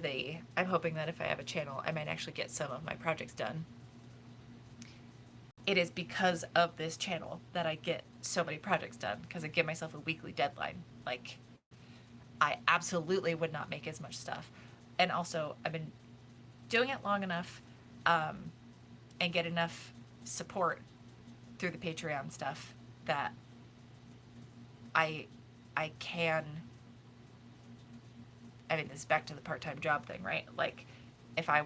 I'm hoping that if I have a channel, I might actually get some of my projects done. It is because of this channel that I get so many projects done, because I give myself a weekly deadline. Like, I absolutely would not make as much stuff. And also, I've been doing it long enough um, and get enough support through the Patreon stuff that I I can. I mean, this is back to the part-time job thing, right? Like, if I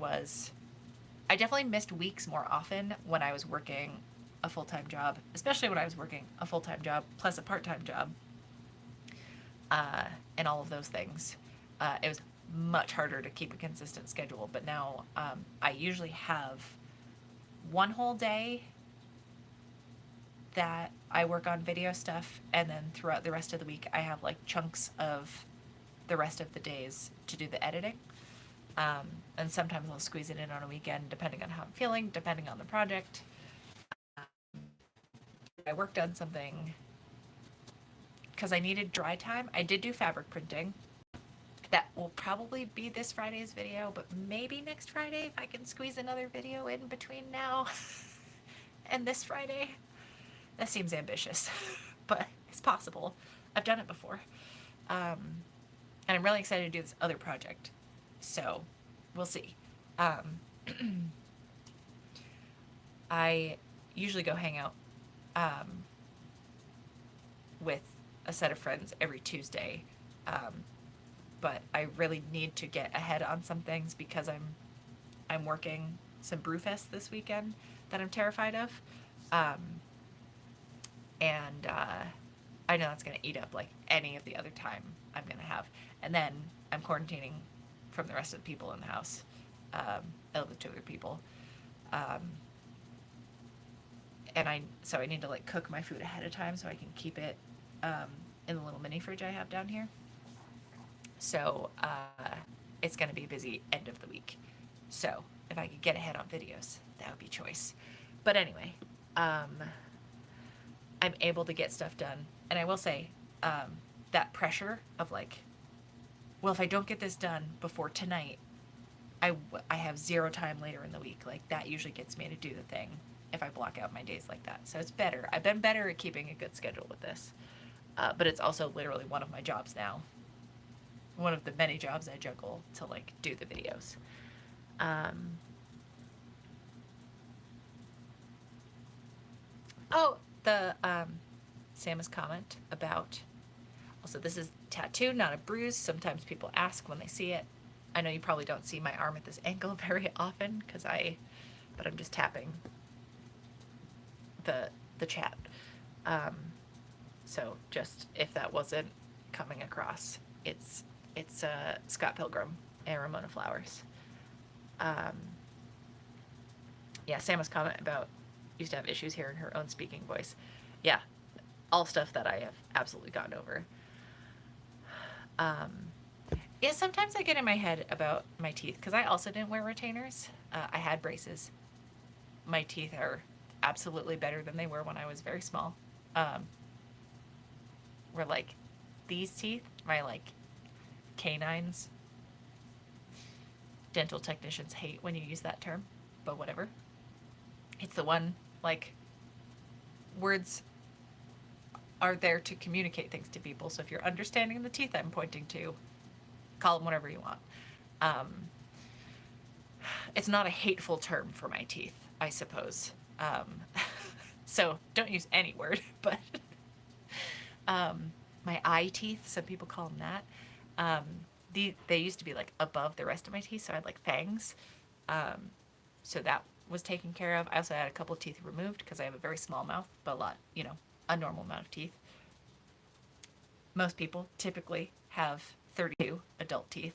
definitely missed weeks more often when I was working a full-time job, especially when I was working a full-time job plus a part-time job, uh, and all of those things. It was much harder to keep a consistent schedule, but now I usually have one whole day that I work on video stuff, and then throughout the rest of the week, I have like chunks of the rest of the days to do the editing. Um, and sometimes I'll squeeze it in on a weekend, depending on how I'm feeling, depending on the project. I worked on something because I needed dry time. I did do fabric printing. That will probably be this Friday's video, but maybe next Friday if I can squeeze another video in between now and this Friday. That seems ambitious, but it's possible. I've done it before. And I'm really excited to do this other project. So we'll see. Um, I usually go hang out with a set of friends every Tuesday. But I really need to get ahead on some things because I'm working some Brewfest this weekend that I'm terrified of. Um, and I know that's going to eat up like any of the other time I'm going to have. And then I'm quarantining from the rest of the people in the house. I live with 2 other people. So I need to like cook my food ahead of time so I can keep it in the little mini fridge I have down here. So it's going to be a busy end of the week. So if I could get ahead on videos, that would be choice. But anyway, I'm able to get stuff done. And I will say that pressure of like, well, if I don't get this done before tonight, I have 0 time later in the week. Like that usually gets me to do the thing if I block out my days like that. So it's better. I've been better at keeping a good schedule with this. But it's also literally one of my jobs now. One of the many jobs I juggle to like do the videos. Oh, the Samus comment about also this is tattoo, not a bruise. Sometimes people ask when they see it. I know you probably don't see my arm at this angle very often but I'm just tapping the chat. So just if that wasn't coming across, it's Scott Pilgrim and Ramona Flowers. Yeah, Samus comment about used to have issues hearing her own speaking voice. Yeah, all stuff that I have absolutely gotten over. Yeah, sometimes I get in my head about my teeth because I also didn't wear retainers. I had braces. My teeth are absolutely better than they were when I was very small. Were like these teeth, my like canines. Dental technicians hate when you use that term, but whatever. It's the one, like, words are there to communicate things to people. So if you're understanding the teeth I'm pointing to, call them whatever you want. It's not a hateful term for my teeth, I suppose. So don't use any word, but my eye teeth, some people call them that. Um, they used to be like above the rest of my teeth, so I had like fangs. Um, so that was taken care of. I also had a couple of teeth removed because I have a very small mouth, but a lot, a normal amount of teeth. Most people typically have 32 adult teeth,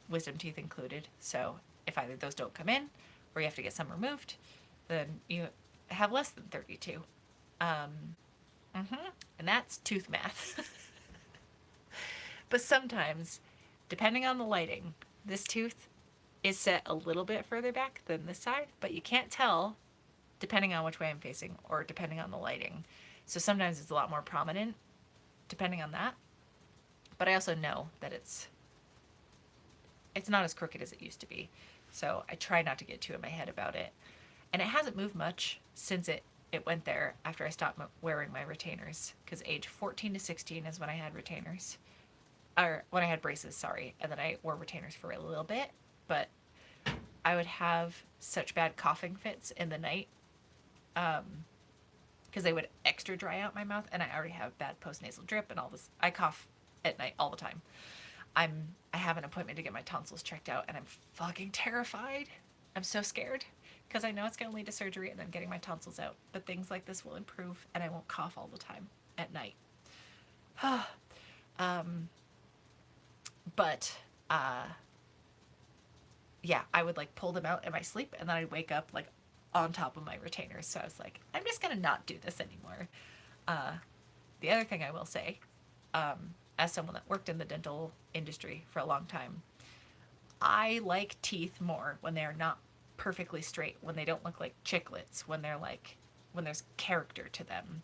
wisdom teeth included. So if either those don't come in or you have to get some removed, then you have less than 32. Um, and that's tooth math. But sometimes, depending on the lighting, this tooth is set a little bit further back than this side, but you can't tell depending on which way I'm facing or depending on the lighting. So sometimes it's a lot more prominent depending on that. But I also know that it's not as crooked as it used to be. So I try not to get too in my head about it. And it hasn't moved much since it went there after I stopped wearing my retainers, because age 14 to 16 is when I had retainers, or when I had braces, sorry, and then I wore retainers for a little bit, but I would have such bad coughing fits in the night, because they would extra dry out my mouth, and I already have bad postnasal drip and all this. I cough at night all the time. I have an appointment to get my tonsils checked out, and I'm fucking terrified. I'm so scared because I know it's going to lead to surgery and then getting my tonsils out. But things like this will improve, and I won't cough all the time at night. But yeah, I would like pull them out in my sleep, and then I'd wake up like on top of my retainers. So I was like, I'm just gonna not do this anymore. The other thing I will say, as someone that worked in the dental industry for a long time, I like teeth more when they are not perfectly straight, when they don't look like chiclets, when there's character to them.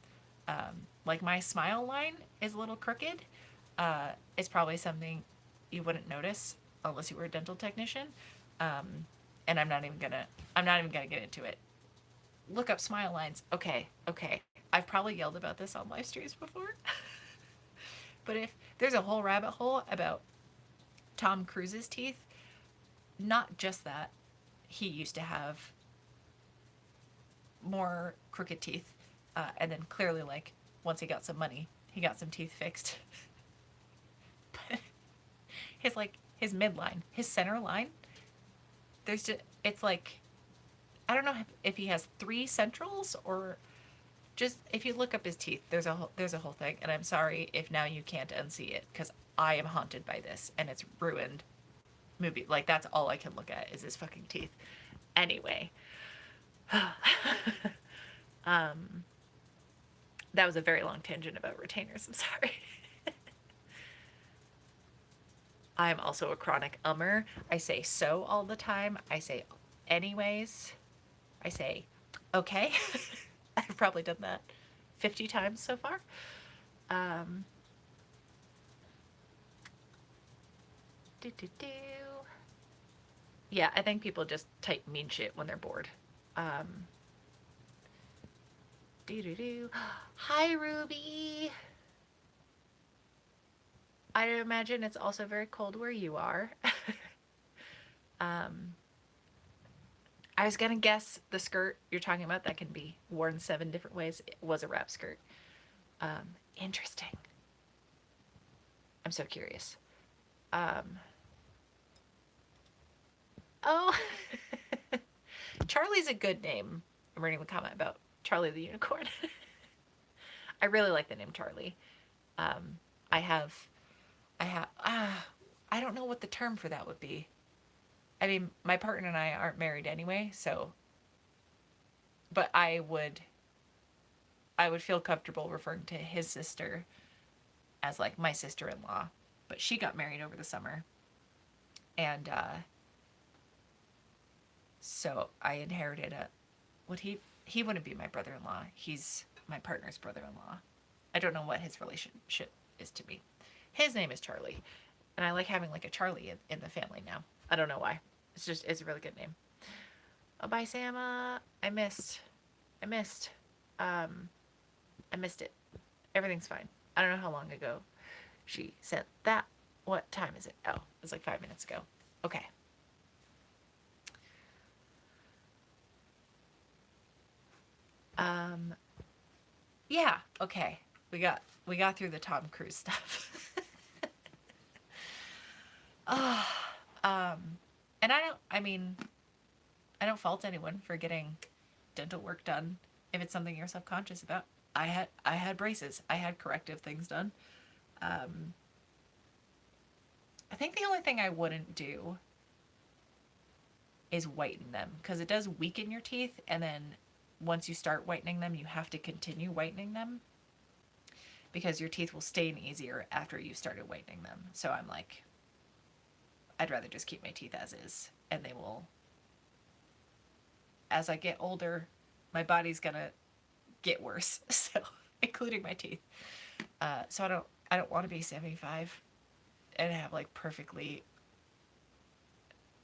Like my smile line is a little crooked. It's probably something you wouldn't notice unless you were a dental technician. And I'm not even gonna get into it. Look up smile lines. Okay. I've probably yelled about this on live streams before. But if there's a whole rabbit hole about Tom Cruise's teeth, not just that, he used to have more crooked teeth, and then clearly, like, once he got some money, he got some teeth fixed. But his midline, his center line, it's like, I don't know if he has 3 centrals, or just, if you look up his teeth, there's a whole thing, and I'm sorry if now you can't unsee it, because I am haunted by this, and it's ruined movie. Like, that's all I can look at is his fucking teeth. Anyway, that was a very long tangent about retainers. I'm sorry. I'm also a chronic ummer. I say so all the time. I say anyways. I say okay. I've probably done that 50 times so far. Do, do, do. Yeah, I think people just type mean shit when they're bored. Do, do, do. Hi, Ruby. I imagine it's also very cold where you are. I was gonna guess the skirt you're talking about that can be worn 7 different ways. It was a wrap skirt. Interesting. I'm so curious. Oh, Charlie's a good name. I'm reading the comment about Charlie the Unicorn. I really like the name Charlie. I have, I don't know what the term for that would be. I mean, my partner and I aren't married anyway, so, but I would feel comfortable referring to his sister as like my sister-in-law, but she got married over the summer, and so I inherited he wouldn't be my brother-in-law. He's my partner's brother-in-law. I don't know what his relationship is to me. His name is Charlie, and I like having like a Charlie in the family now. I don't know why. It's a really good name. Oh, bye, Sama. I missed it. Everything's fine. I don't know how long ago she sent that. What time is it? Oh, it was like 5 minutes ago. Okay. Yeah, okay. We got through the Tom Cruise stuff. Uh, um, and I mean, I don't fault anyone for getting dental work done if it's something you're self-conscious about. I had braces. I had corrective things done. Um, I think the only thing I wouldn't do is whiten them because it does weaken your teeth, and then once you start whitening them, you have to continue whitening them because your teeth will stain easier after you've started whitening them. So I'm like, I'd rather just keep my teeth as is, and they will. As I get older, my body's gonna get worse, so including my teeth. So I don't want to be 75 and have like perfectly.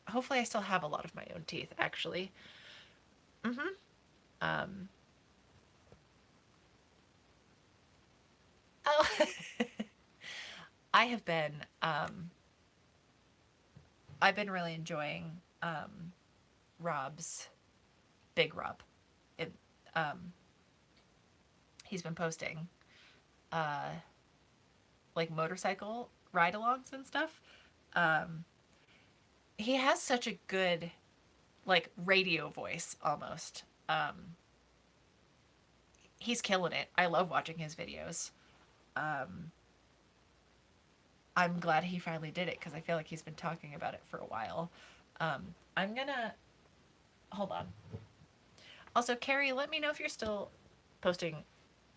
Hopefully, I still have a lot of my own teeth. Actually, mm-hmm. Um. Oh, I have been. I've been really enjoying Rob's Big Rob. It, um, he's been posting uh, like motorcycle ride-alongs and stuff. Um, he has such a good like radio voice almost. He's killing it. I love watching his videos. Um, I'm glad he finally did it because I feel like he's been talking about it for a while. I'm gonna hold on. Also, Carrie, let me know if you're still posting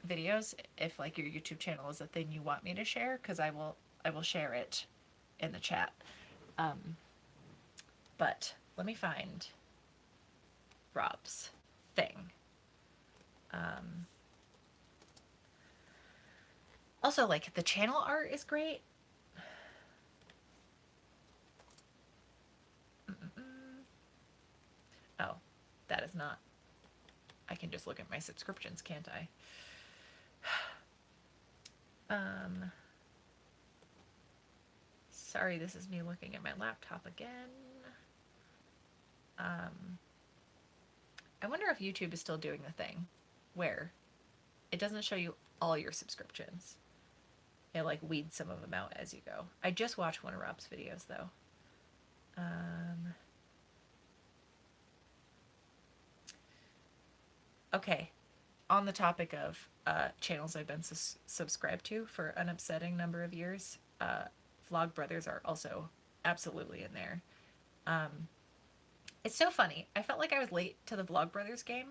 videos. If like your YouTube channel is a thing you want me to share, because I will share it in the chat. Um, but let me find Rob's thing. Um, Also, like the channel art is great. Mm-mm-mm. Oh, that is not. I can just look at my subscriptions, can't I? Um, Sorry, this is me looking at my laptop again. Um, I wonder if YouTube is still doing the thing where it doesn't show you all your subscriptions. It like weeds some of them out as you go. I just watched one of Rob's videos though. Um, okay, on the topic of channels I've been subscribed to for an upsetting number of years, Vlog Brothers are also absolutely in there. Um, it's so funny. I felt like I was late to the Vlog Brothers game.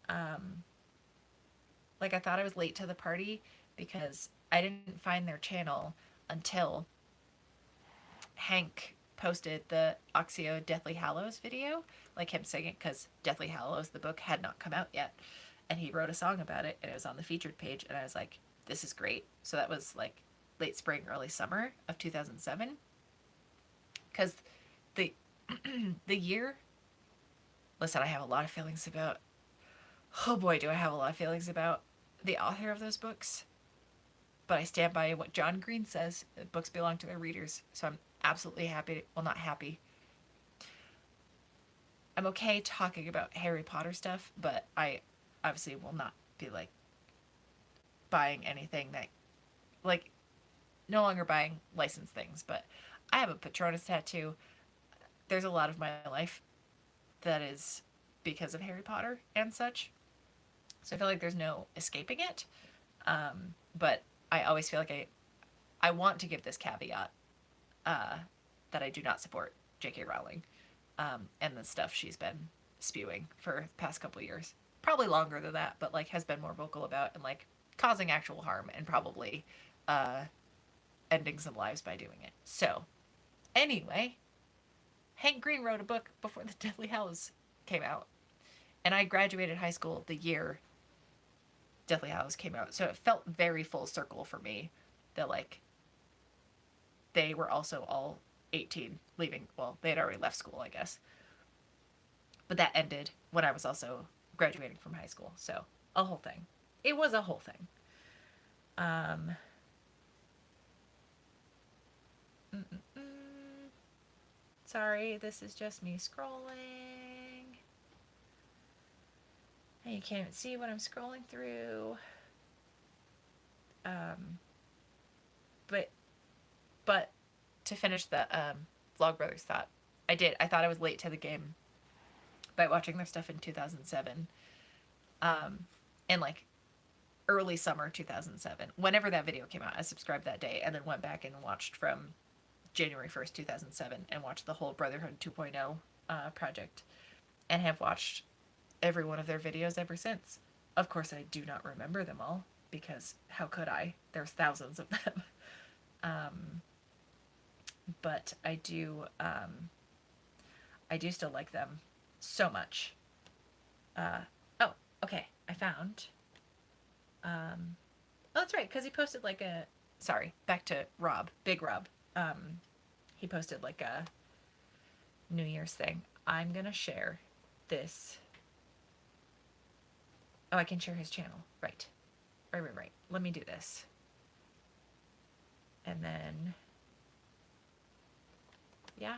Um, like I thought I was late to the party because I didn't find their channel until Hank posted the Oxio Deathly Hallows video, like him singing, because Deathly Hallows, the book, had not come out yet. And he wrote a song about it, and it was on the featured page, and I was like, this is great. So that was like late spring, early summer of 2007. Because the, the year, listen, I have a lot of feelings about, oh boy, do I have a lot of feelings about the author of those books. But I stand by what John Green says. Books belong to their readers. So I'm absolutely happy. Well, not happy. I'm okay talking about Harry Potter stuff, but I obviously will not be like buying anything that, like, no longer buying licensed things. But I have a Patronus tattoo. There's a lot of my life that is because of Harry Potter and such. So I feel like there's no escaping it. But I always feel like I want to give this caveat uh, that I do not support J.K. Rowling and the stuff she's been spewing for the past couple years. Probably longer than that, but like has been more vocal about and like causing actual harm and probably uh, ending some lives by doing it. So anyway, Hank Green wrote a book before the Deathly Hallows came out, and I graduated high school the year Deathly Hallows came out, so it felt very full circle for me that like they were also all 18 leaving. Well, they had already left school, I guess. But that ended when I was also graduating from high school. So, a whole thing. It was a whole thing. Um, Sorry, this is just me scrolling. And you can't even see what I'm scrolling through. Um, but but to finish the Vlogbrothers thought. I did. I thought I was late to the game by watching their stuff in 2007. In like early summer 2007. Whenever that video came out, I subscribed that day and then went back and watched from January 1st, 2007 and watched the whole Brotherhood 2.0 project and have watched every one of their videos ever since. Of course, I do not remember them all because how could I? There's thousands of them. But I do still like them so much. Oh, okay. I found. Oh, that's right, because he posted like a. Sorry, back to Rob, Big Rob. He posted like a New Year's thing. I'm gonna share this. Oh, I can share his channel. Right. Right. Let me do this. And then, yeah,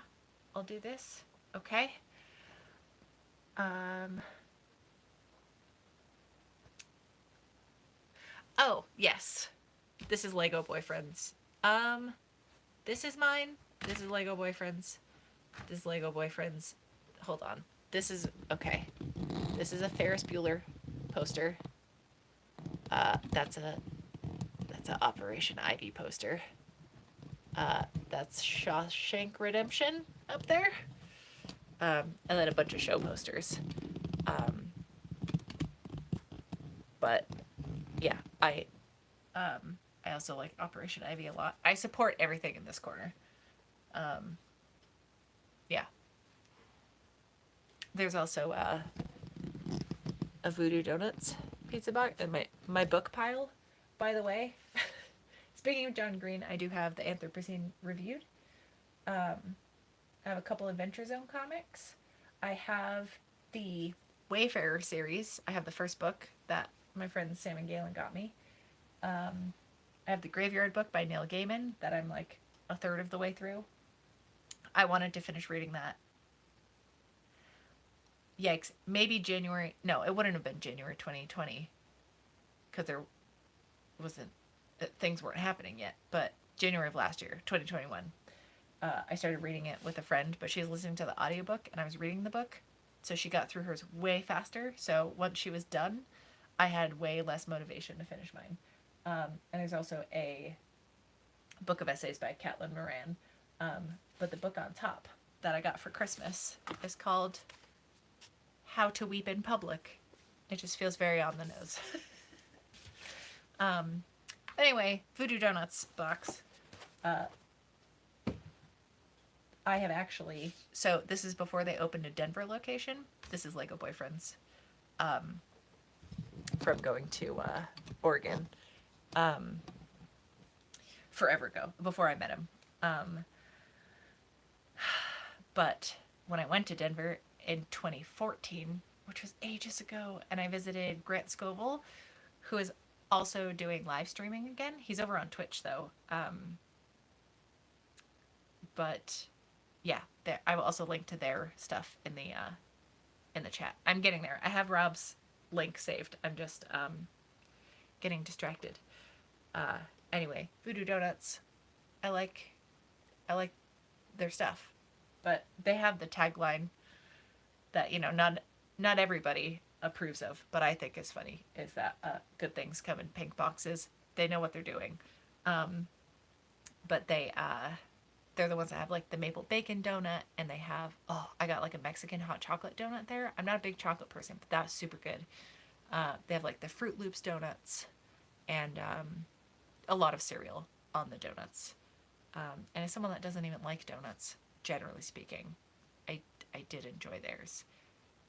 I'll do this. Okay. Oh, yes. This is Lego Boyfriends. This is mine. This is Lego Boyfriends. This is Lego Boyfriends. Hold on. This is, okay. This is a Ferris Bueller poster. That's a Operation Ivy poster. That's Shawshank Redemption up there. And then a bunch of show posters. But yeah, I also like Operation Ivy a lot. I support everything in this corner. Yeah. There's also a Voodoo Donuts pizza box and my book pile, by the way. Speaking of John Green, I do have the Anthropocene reviewed. I have a couple Adventure Zone comics. I have the Wayfarer series. I have the first book that my friends Sam and Galen got me. I have the Graveyard book by Neil Gaiman that I'm like a third of the way through. I wanted to finish reading that. Yikes. Maybe January. No, it wouldn't have been January 2020 because there wasn't, things weren't happening yet. But January of last year, 2021, I started reading it with a friend, but she was listening to the audiobook and I was reading the book. So she got through hers way faster. So once she was done, I had way less motivation to finish mine. And there's also a book of essays by Caitlin Moran. But the book on top that I got for Christmas is called How to Weep in Public. It just feels very on the nose. Anyway, Voodoo Donuts box. I have actually, so this is before they opened a Denver location. This is Lego Boyfriends. From going to Oregon. Forever ago, before I met him. But when I went to Denver in 2014, which was ages ago, and I visited Grant Scoville, who is also doing live streaming again. He's over on Twitch though. But yeah, I will also link to their stuff in the chat. I'm getting there. I have Rob's link saved. I'm just getting distracted. Anyway, Voodoo Donuts. I like their stuff. But they have the tagline that, you know, not everybody approves of, but I think is funny, is that good things come in pink boxes. They know what they're doing. But they're the ones that have like the maple bacon donut, and they have, I got like a Mexican hot chocolate donut there. I'm not a big chocolate person, but that was super good. They have like the Fruit Loops donuts and a lot of cereal on the donuts. And as someone that doesn't even like donuts, generally speaking, I did enjoy theirs.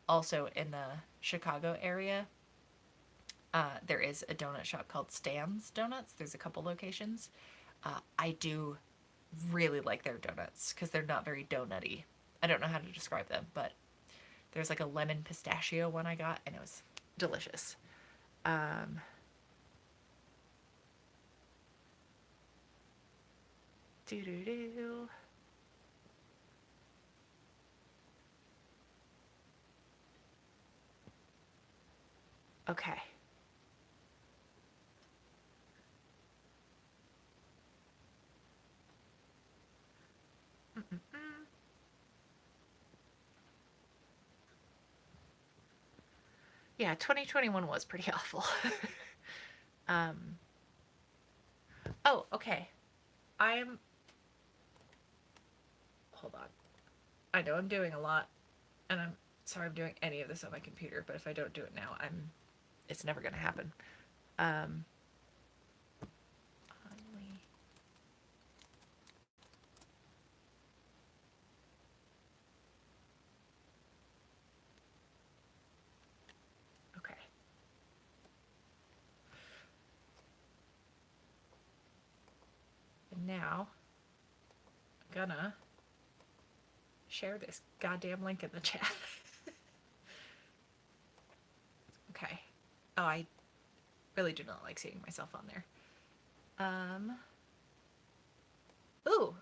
Also in the Chicago area, there is a donut shop called Stan's Donuts. There's a couple locations. I do really like their donuts because they're not very donutty. I don't know how to describe them, but there's like a lemon pistachio one I got, and it was delicious. Doo-doo-doo. Okay. Yeah, 2021 was pretty awful. um, oh, okay. I am. Hold on. I know I'm doing a lot, and I'm sorry I'm doing any of this on my computer, but if I don't do it now, it's never gonna happen. Um, okay. And now I'm gonna share this goddamn link in the chat. Okay. Oh, I really do not like seeing myself on there. Ooh,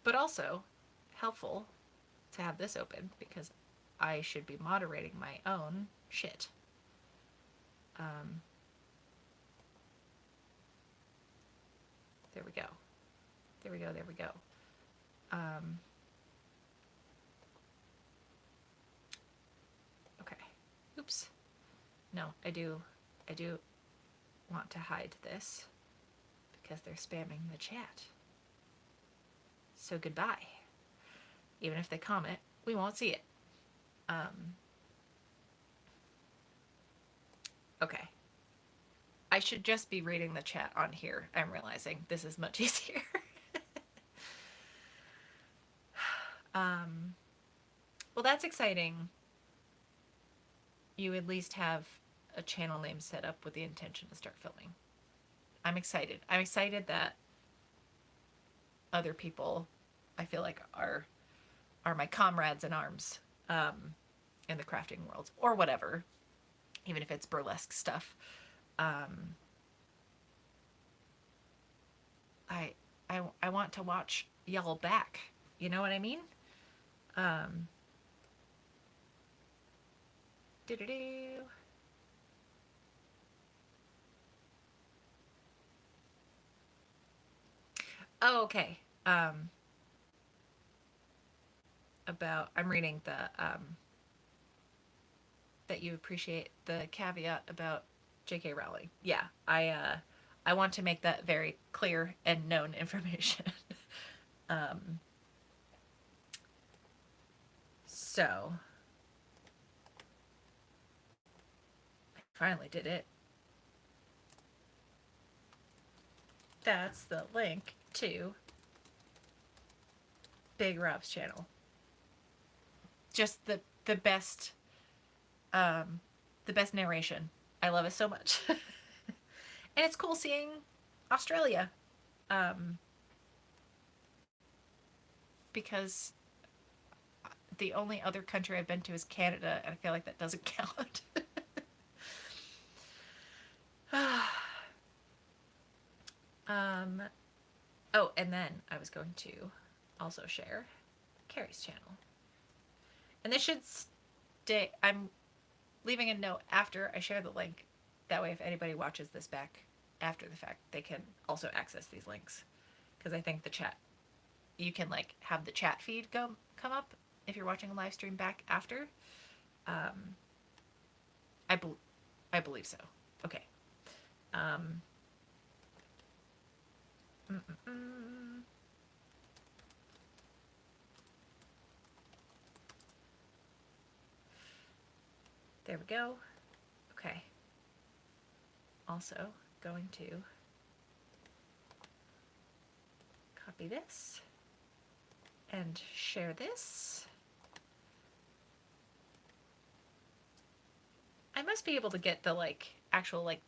but also helpful to have this open because I should be moderating my own shit. Um, there we go. There we go. There we go. Um, okay. Oops. No, I do want to hide this because they're spamming the chat. So goodbye. Even if they comment, we won't see it. Okay. I should just be reading the chat on here. I'm realizing this is much easier. Well, that's exciting. You at least have a channel name set up with the intention to start filming. I'm excited. I'm excited that other people, I feel like, are my comrades in arms in the crafting world or whatever, even if it's burlesque stuff. Um, I I want to watch y'all back. You know what I mean? Um, doo-doo-doo. Oh, okay. About I'm reading the that you appreciate the caveat about J.K. Rowling. Yeah, I want to make that very clear and known information. um, so I finally did it. That's the link to Big Rob's channel. Just um, the best narration. I love it so much, and it's cool seeing Australia, um, because the only other country I've been to is Canada, and I feel like that doesn't count. um, oh, and then I was going to also share Carrie's channel, and this should stay. I'm leaving a note after I share the link. That way, if anybody watches this back after the fact, they can also access these links. Because I think the chat, you can like have the chat feed come up if you're watching a live stream back after. Um, I bel I believe so. Okay. Um, mm-mm-mm. There we go. Okay. Also going to copy this and share this. I must be able to get the like actual like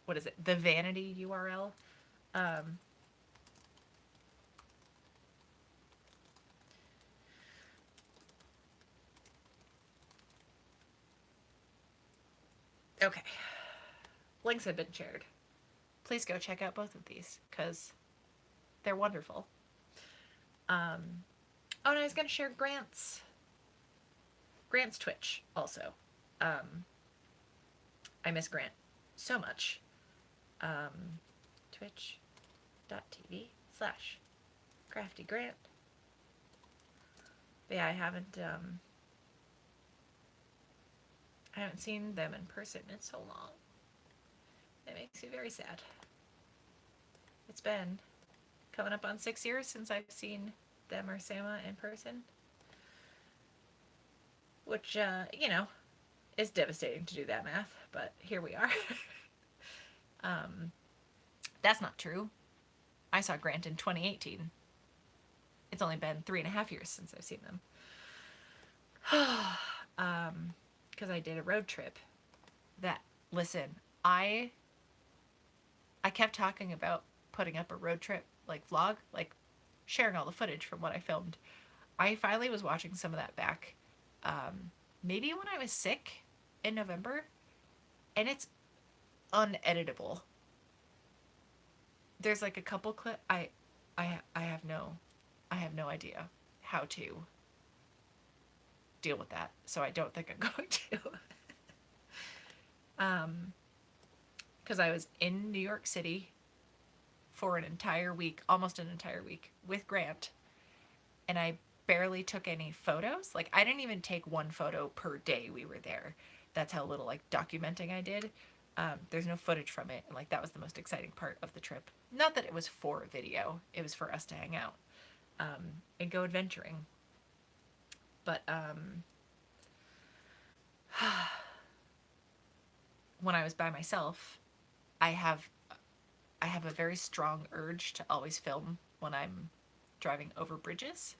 what is it? The vanity URL. Um, okay. Links have been shared. Please go check out both of these because they're wonderful. Oh, and I was going to share Grant's Twitch also. I miss Grant so much. Twitch.tv/CraftyGrant. But yeah, I haven't seen them in person in so long. It makes me very sad. It's been coming up on 6 years since I've seen them or Sama in person, which, is devastating to do that math, but here we are. um, that's not true. I saw Grant in 2018. It's only been 3.5 years since I've seen them. Because I did a road trip. That listen, I kept talking about putting up a road trip like vlog, like sharing all the footage from what I filmed. I finally was watching some of that back, maybe when I was sick in November, and it's uneditable. There's like a couple clip I have no idea how to deal with that, so I don't think I'm going to. Because I was in New York City for an entire week, almost an entire week, with Grant, and I barely took any photos. Like, I didn't even take one photo per day we were there. That's how little, like, documenting I did. There's no footage from it, and, like, that was the most exciting part of the trip. Not that it was for a video, it was for us to hang out and go adventuring. But when I was by myself, I have I have a very strong urge to always film when I'm driving over bridges.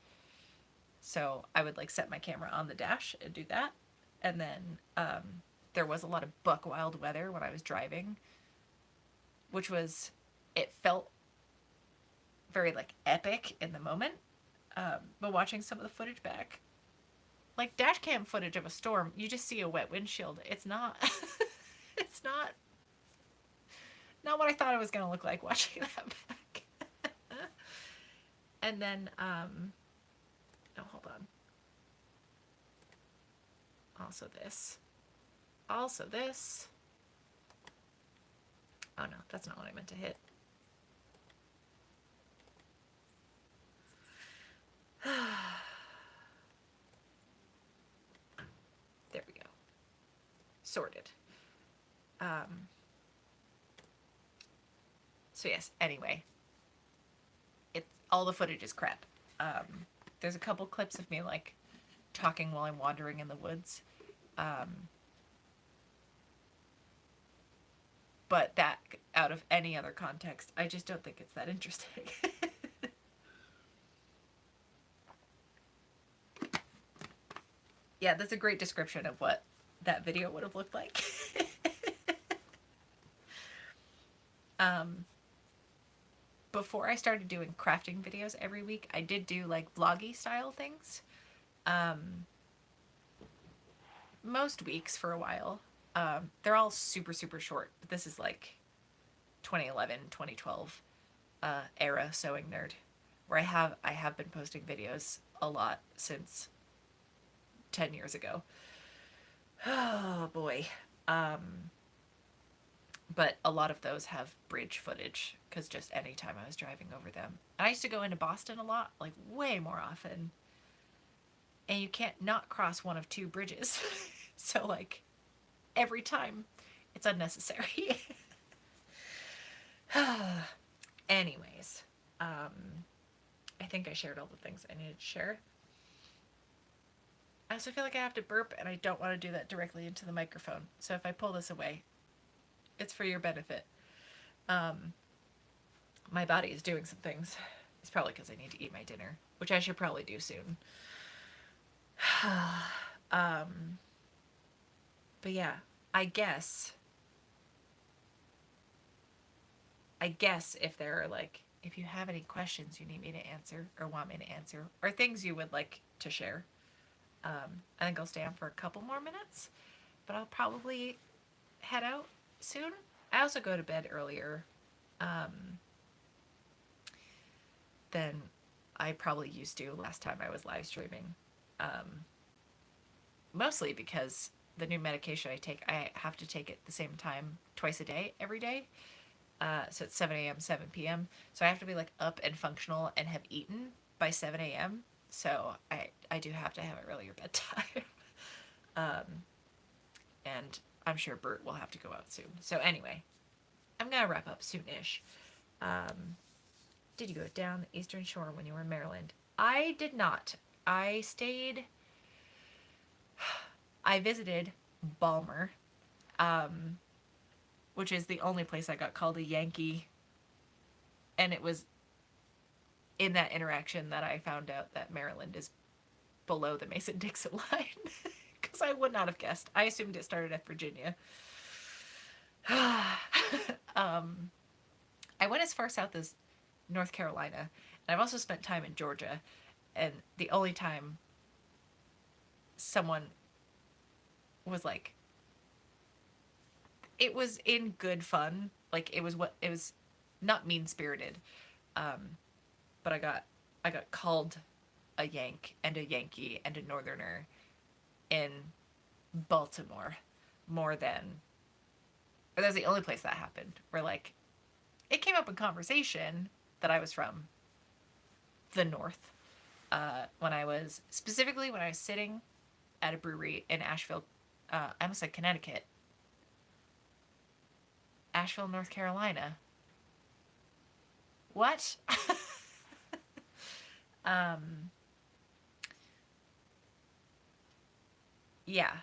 So I would like set my camera on the dash and do that. And then there was a lot of buck wild weather when I was driving, which was, it felt very like epic in the moment. But watching some of the footage back, like dash cam footage of a storm, you just see a wet windshield. It's not, it's not what I thought it was going to look like watching that back. And then, oh, hold on. Also this. Also this. Oh no, that's not what I meant to hit. There we go. Sorted. So yes, anyway. It's all the footage is crap. There's a couple clips of me like talking while I'm wandering in the woods. But that, out of any other context, I just don't think it's that interesting. Yeah, that's a great description of what that video would have looked like. Before I started doing crafting videos every week, I did do like vloggy style things. Most weeks for a while. They're all super, super short, but this is like 2011, 2012 era sewing nerd, where I have been posting videos a lot since 10 years ago. Oh boy. But a lot of those have bridge footage because just anytime I was driving over them. And I used to go into Boston a lot, like way more often. And you can't not cross one of two bridges. So like every time it's unnecessary. Anyways, I think I shared all the things I needed to share. I also feel like I have to burp and I don't want to do that directly into the microphone. So if I pull this away, it's for your benefit. My body is doing some things. It's probably because I need to eat my dinner, which I should probably do soon. But yeah, I guess if there are like, if you have any questions you need me to answer or want me to answer or things you would like to share, I think I'll stay on for a couple more minutes, but I'll probably head out soon. I also go to bed earlier than I probably used to last time I was live streaming. Mostly because the new medication I take, I have to take it the same time twice a day, every day. So it's 7 a.m., 7 p.m. So I have to be like up and functional and have eaten by 7 a.m. So I do have to have an earlier bedtime. and I'm sure Bert will have to go out soon. So anyway, I'm gonna wrap up soon-ish. Um, did you go down the Eastern Shore when you were in Maryland? I did not. I stayed. I visited Balmer, um, which is the only place I got called a Yankee, and it was in that interaction that I found out that Maryland is below the Mason-Dixon line, because I would not have guessed. I assumed it started at Virginia. um, I went as far south as North Carolina, and I've also spent time in Georgia. And the only time someone was like, it was in good fun. Like it was not mean spirited. Um, but I got called a Yank and a Yankee and a Northerner in Baltimore more than, or that's the only place that happened where like it came up in conversation that I was from the North. When I was specifically when I was sitting at a brewery in Asheville, I almost said Connecticut, Asheville, North Carolina. What? um, yeah,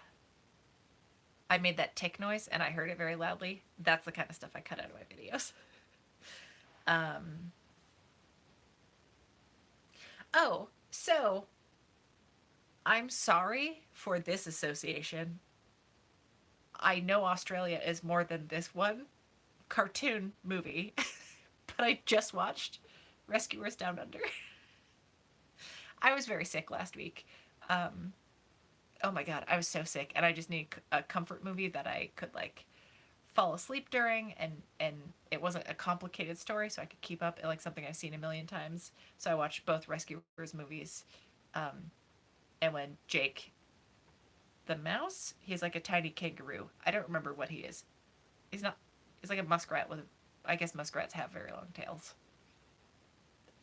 I made that tick noise and I heard it very loudly. That's the kind of stuff I cut out of my videos. Um, oh, so I'm sorry for this association. I know Australia is more than this one cartoon movie, but I just watched Rescuers Down Under. I was very sick last week. Um, oh my god, I was so sick, and I just need a comfort movie that I could like fall asleep during, and it wasn't a complicated story, so I could keep up like something I've seen a million times. So I watched both Rescuers movies, um, and when Jake the mouse, he's like a tiny kangaroo. I don't remember what he is. He's not. He's like a muskrat with. I guess muskrats have very long tails.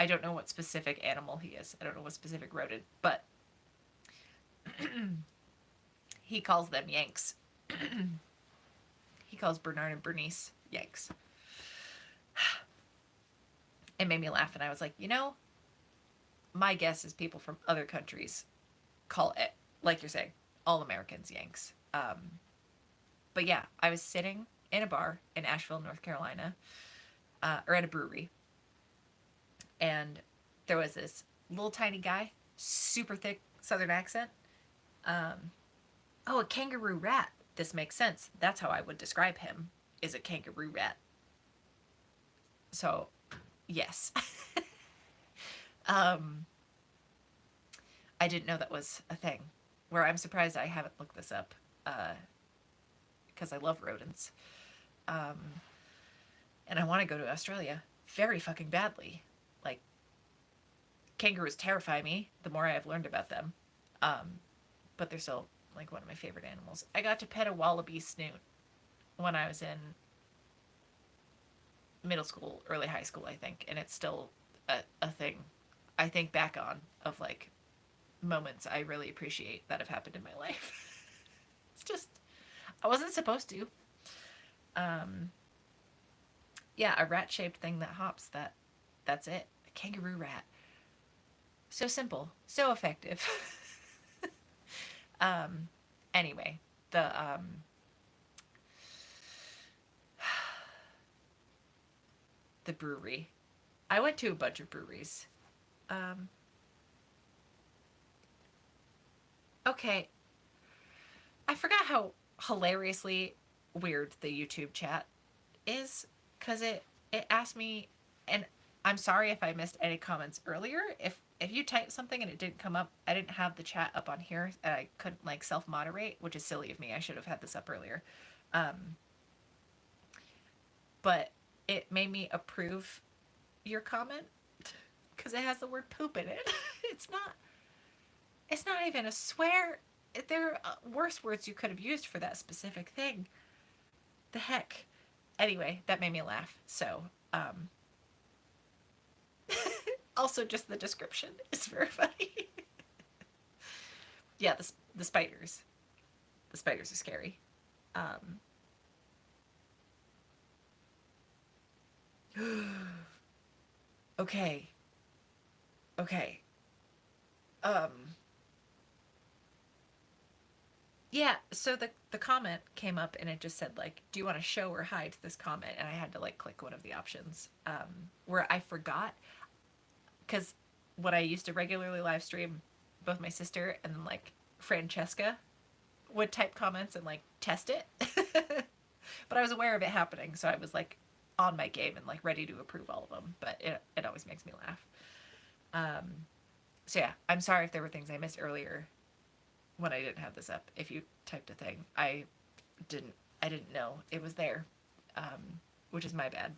I don't know what specific animal he is. I don't know what specific rodent, but he calls them Yanks. He calls Bernard and Bernice Yanks. It made me laugh, and I was like, you know, my guess is people from other countries call it, like you're saying, all Americans Yanks. But yeah, I was sitting in a bar in Asheville, North Carolina, or at a brewery, and there was this little tiny guy, super thick Southern accent. Um, oh, a kangaroo rat. This makes sense. That's how I would describe him, is a kangaroo rat. So, yes. um, I didn't know that was a thing. Where I'm surprised I haven't looked this up, because I love rodents. Um, and I want to go to Australia very fucking badly. Like, kangaroos terrify me the more I have learned about them. Um, but they're still like one of my favorite animals. I got to pet a wallaby snoot when I was in middle school, early high school, I think, and it's still a thing I think back on of like moments I really appreciate that have happened in my life. It's just I wasn't supposed to. Um, yeah, a rat-shaped thing that hops. That's it. A kangaroo rat. So simple, so effective. um, anyway, the brewery. I went to a bunch of breweries. Um, okay, I forgot how hilariously weird the YouTube chat is, because it asked me, and I'm sorry if I missed any comments earlier. If you typed something and it didn't come up, I didn't have the chat up on here, and I couldn't like self moderate, which is silly of me. I should have had this up earlier. Um, but it made me approve your comment because it has the word poop in it. it's not. It's not even a swear. There are worse words you could have used for that specific thing. The heck. Anyway, that made me laugh. So, also just the description is very funny. Yeah, the spiders. The spiders are scary. Um, okay. Okay. Um, yeah, so the comment came up and it just said like, "Do you want to show or hide this comment?" And I had to like click one of the options. Where I forgot because when I used to regularly live stream, both my sister and then like Francesca would type comments and like test it. But I was aware of it happening, so I was like on my game and like ready to approve all of them. But it always makes me laugh. Um, so yeah, I'm sorry if there were things I missed earlier when I didn't have this up. If you typed a thing, didn't I didn't know it was there, which is my bad.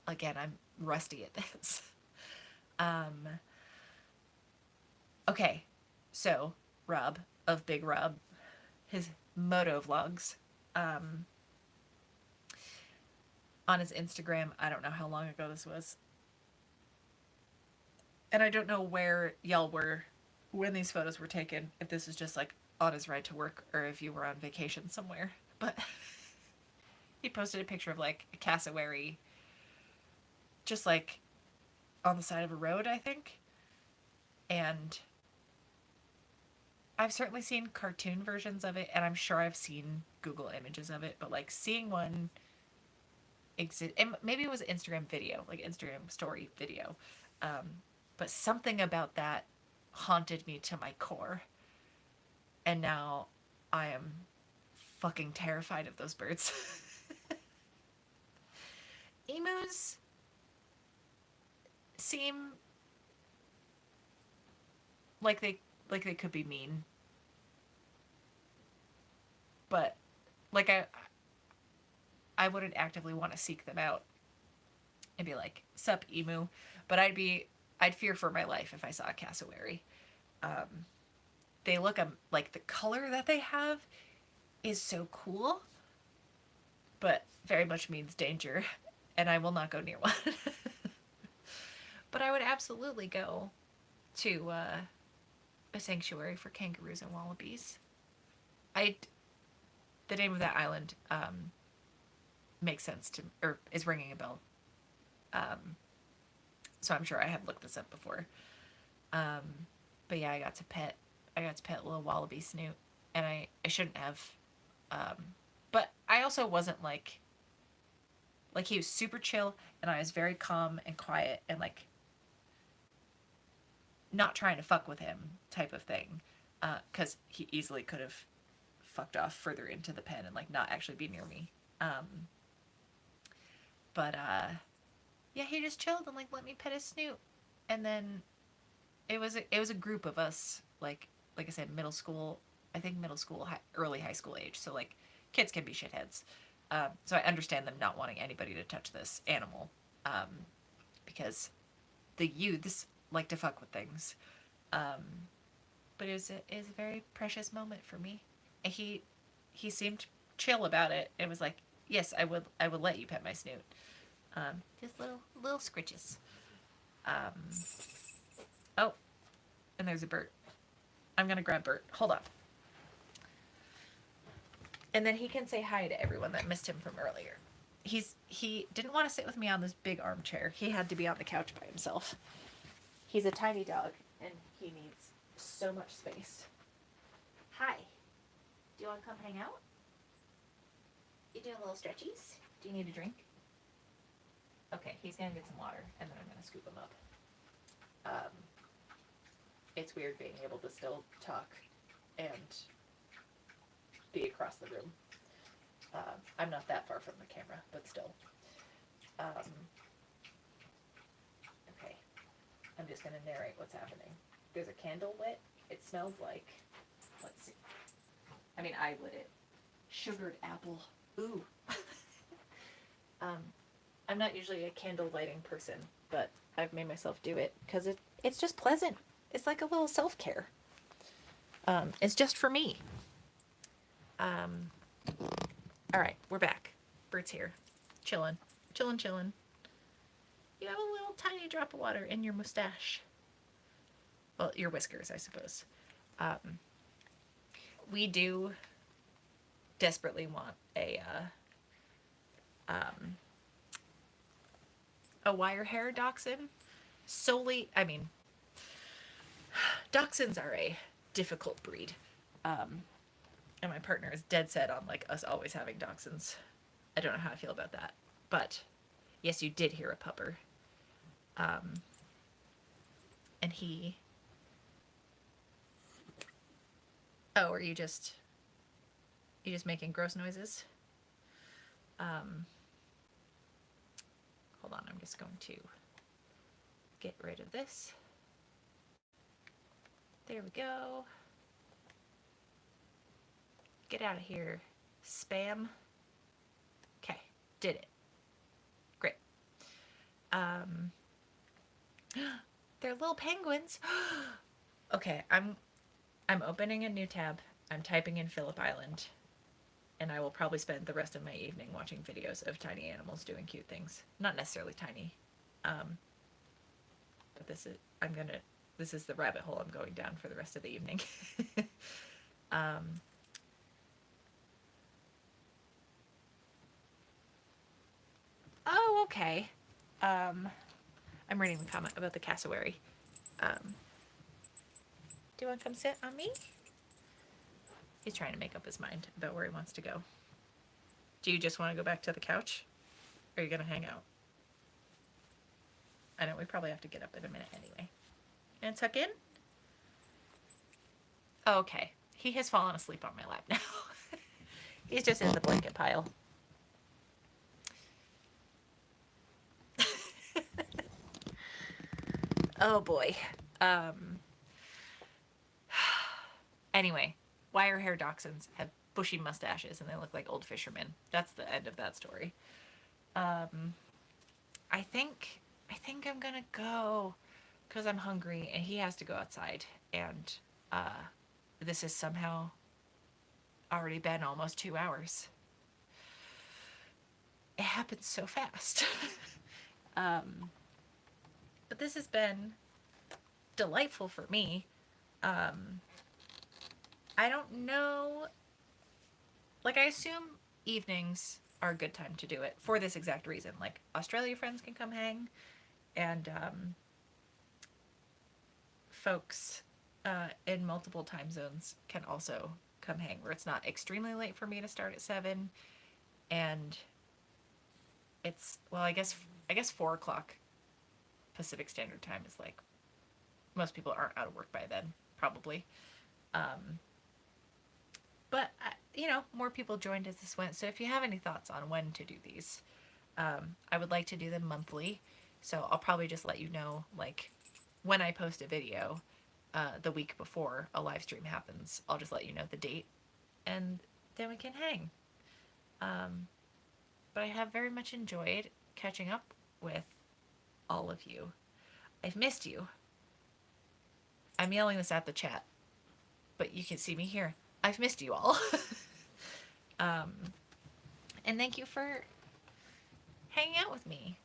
Again, I'm rusty at this. Um, okay, so Rob of Big Rob, his moto vlogs, um, on his Instagram. I don't know how long ago this was, and I don't know where y'all were when these photos were taken. If this is just like on his ride to work, or if you were on vacation somewhere. But he posted a picture of like a cassowary, just like on the side of a road, I think. And I've certainly seen cartoon versions of it, and I'm sure I've seen Google images of it, but like seeing one exist, and maybe it was Instagram video, like Instagram story video. But something about that haunted me to my core. And now I am fucking terrified of those birds. Emus seem like they could be mean, but like I wouldn't actively want to seek them out and be like, "Sup, emu," but I'd fear for my life if I saw a cassowary. Um, they look like the color that they have is so cool, but very much means danger, and I will not go near one. But I would absolutely go to a sanctuary for kangaroos and wallabies. I the name of that island makes sense to, or is ringing a bell. Um, so I'm sure I have looked this up before. Um, but yeah, I got to pet a little wallaby snoot, and I shouldn't have. Um, but I also wasn't like he was super chill, and I was very calm and quiet and like not trying to fuck with him type of thing, because he easily could have fucked off further into the pen and like not actually be near me. But yeah, he just chilled and like let me pet his snoot, and then it was a group of us, like I said, middle school. I think middle school, early high school age. So like kids can be shitheads. So I understand them not wanting anybody to touch this animal, because the youths like to fuck with things. Um, but it was a very precious moment for me. And he seemed chill about it. It was like, yes, I would let you pet my snoot. Just little scritches. Um, oh, and there's a Bert. I'm gonna grab Bert. Hold on. And then he can say hi to everyone that missed him from earlier. He didn't want to sit with me on this big armchair. He had to be on the couch by himself. He's a tiny dog and he needs so much space. Hi. Do you want to come hang out? You doing little stretchies? Do you need a drink? Okay, he's gonna get some water and then I'm gonna scoop him up. It's weird being able to still talk and be across the room. I'm not that far from the camera, but still. Okay, I'm just gonna narrate what's happening. There's a candle lit. It smells like, let's see. I mean, I lit it. Sugared apple. Ooh. I'm not usually a candle lighting person, but I've made myself do it because it's just pleasant. It's like a little self-care. It's just for me. All right, we're back. Bert's here. Chillin'. Chillin'. You have a little tiny drop of water in your mustache. Well, your whiskers, I suppose. We do desperately want a wire hair dachshund. Solely, I mean, dachshunds are a difficult breed. Um, and my partner is dead set on like us always having dachshunds. I don't know how I feel about that, but yes, you did hear a pupper. Um, and he. Oh, are you just making gross noises? Um, hold on, I'm just going to get rid of this. There we go. Get out of here, spam. Okay, did it. Great. Um, they're little penguins. Okay, I'm opening a new tab. I'm typing in Phillip Island, and I will probably spend the rest of my evening watching videos of tiny animals doing cute things. Not necessarily tiny, but this is the rabbit hole I'm going down for the rest of the evening. um, oh, okay. I'm reading the comment about the cassowary. Um, do you want to come sit on me? He's trying to make up his mind about where he wants to go. Do you just want to go back to the couch? Or are you going to hang out? I know we probably have to get up in a minute anyway. And tuck in? Okay. He has fallen asleep on my lap now. He's just in the blanket pile. Oh boy. Anyway, wire hair dachshunds have bushy mustaches and they look like old fishermen. That's the end of that story. I think I'm gonna go because I'm hungry and he has to go outside. And this has somehow already been almost 2 hours. It happens so fast. But this has been delightful for me. I don't know. Like, I assume evenings are a good time to do it for this exact reason. Like, Australia friends can come hang, and folks in multiple time zones can also come hang, where it's not extremely late for me to start at 7, and it's, well, I guess 4 o'clock Pacific Standard Time is like, most people aren't out of work by then, probably. But more people joined as this went. So if you have any thoughts on when to do these, I would like to do them monthly. So I'll probably just let you know, like, when I post a video, the week before a live stream happens. I'll just let you know the date, and then we can hang. But I have very much enjoyed catching up with all of you. I've missed you. I'm yelling this at the chat, but you can see me here. I've missed you all. And thank you for hanging out with me.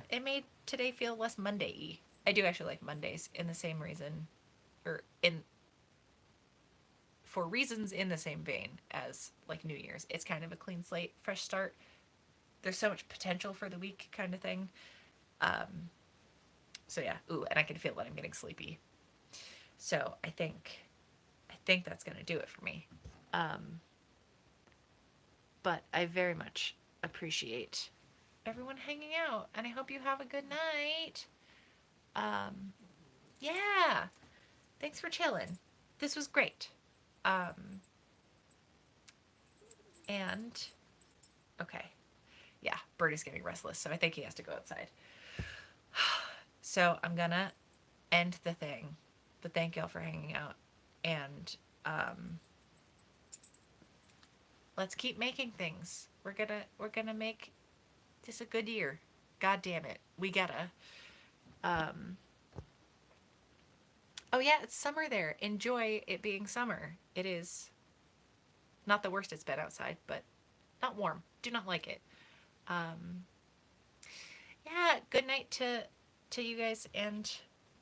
It made today feel less Monday-y. I do actually like Mondays in the same reason, for reasons in the same vein as like New Year's. It's kind of a clean slate, fresh start. There's so much potential for the week kind of thing. So yeah, and I can feel that I'm getting sleepy. So I think that's gonna do it for me. But I very much appreciate everyone hanging out, and I hope you have a good night. Yeah, thanks for chilling. This was great. And okay, yeah, Birdie's getting restless, so I think he has to go outside. So I'm gonna end the thing, but thank y'all for hanging out, and let's keep making things. We're gonna make this a good year. God damn it, we gotta. Oh yeah, it's summer there. Enjoy it being summer. It is not the worst it's been outside, but not warm. Do not like it. Yeah, good night to you guys and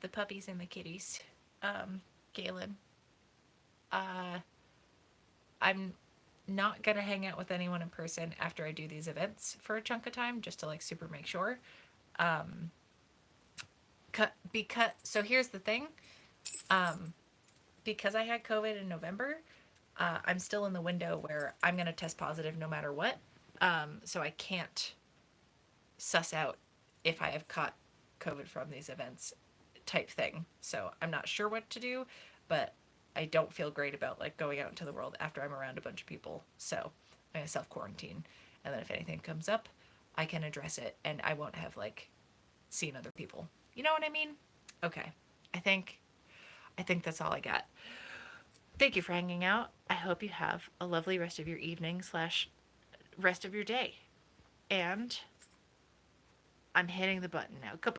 the puppies and the kitties. Galen. I'm not gonna hang out with anyone in person after I do these events for a chunk of time, just to like super make sure. Um, because so here's the thing, um, because I had COVID in November, I'm still in the window where I'm gonna test positive no matter what. So I can't suss out if I have caught COVID from these events type thing. So I'm not sure what to do, but I don't feel great about like going out into the world after I'm around a bunch of people. So I'm gonna self quarantine, and then if anything comes up, I can address it, and I won't have like seen other people. You know what I mean? Okay. I think I think that's all I got. Thank you for hanging out. I hope you have a lovely rest of your evening slash rest of your day. And I'm hitting the button now. Goodbye.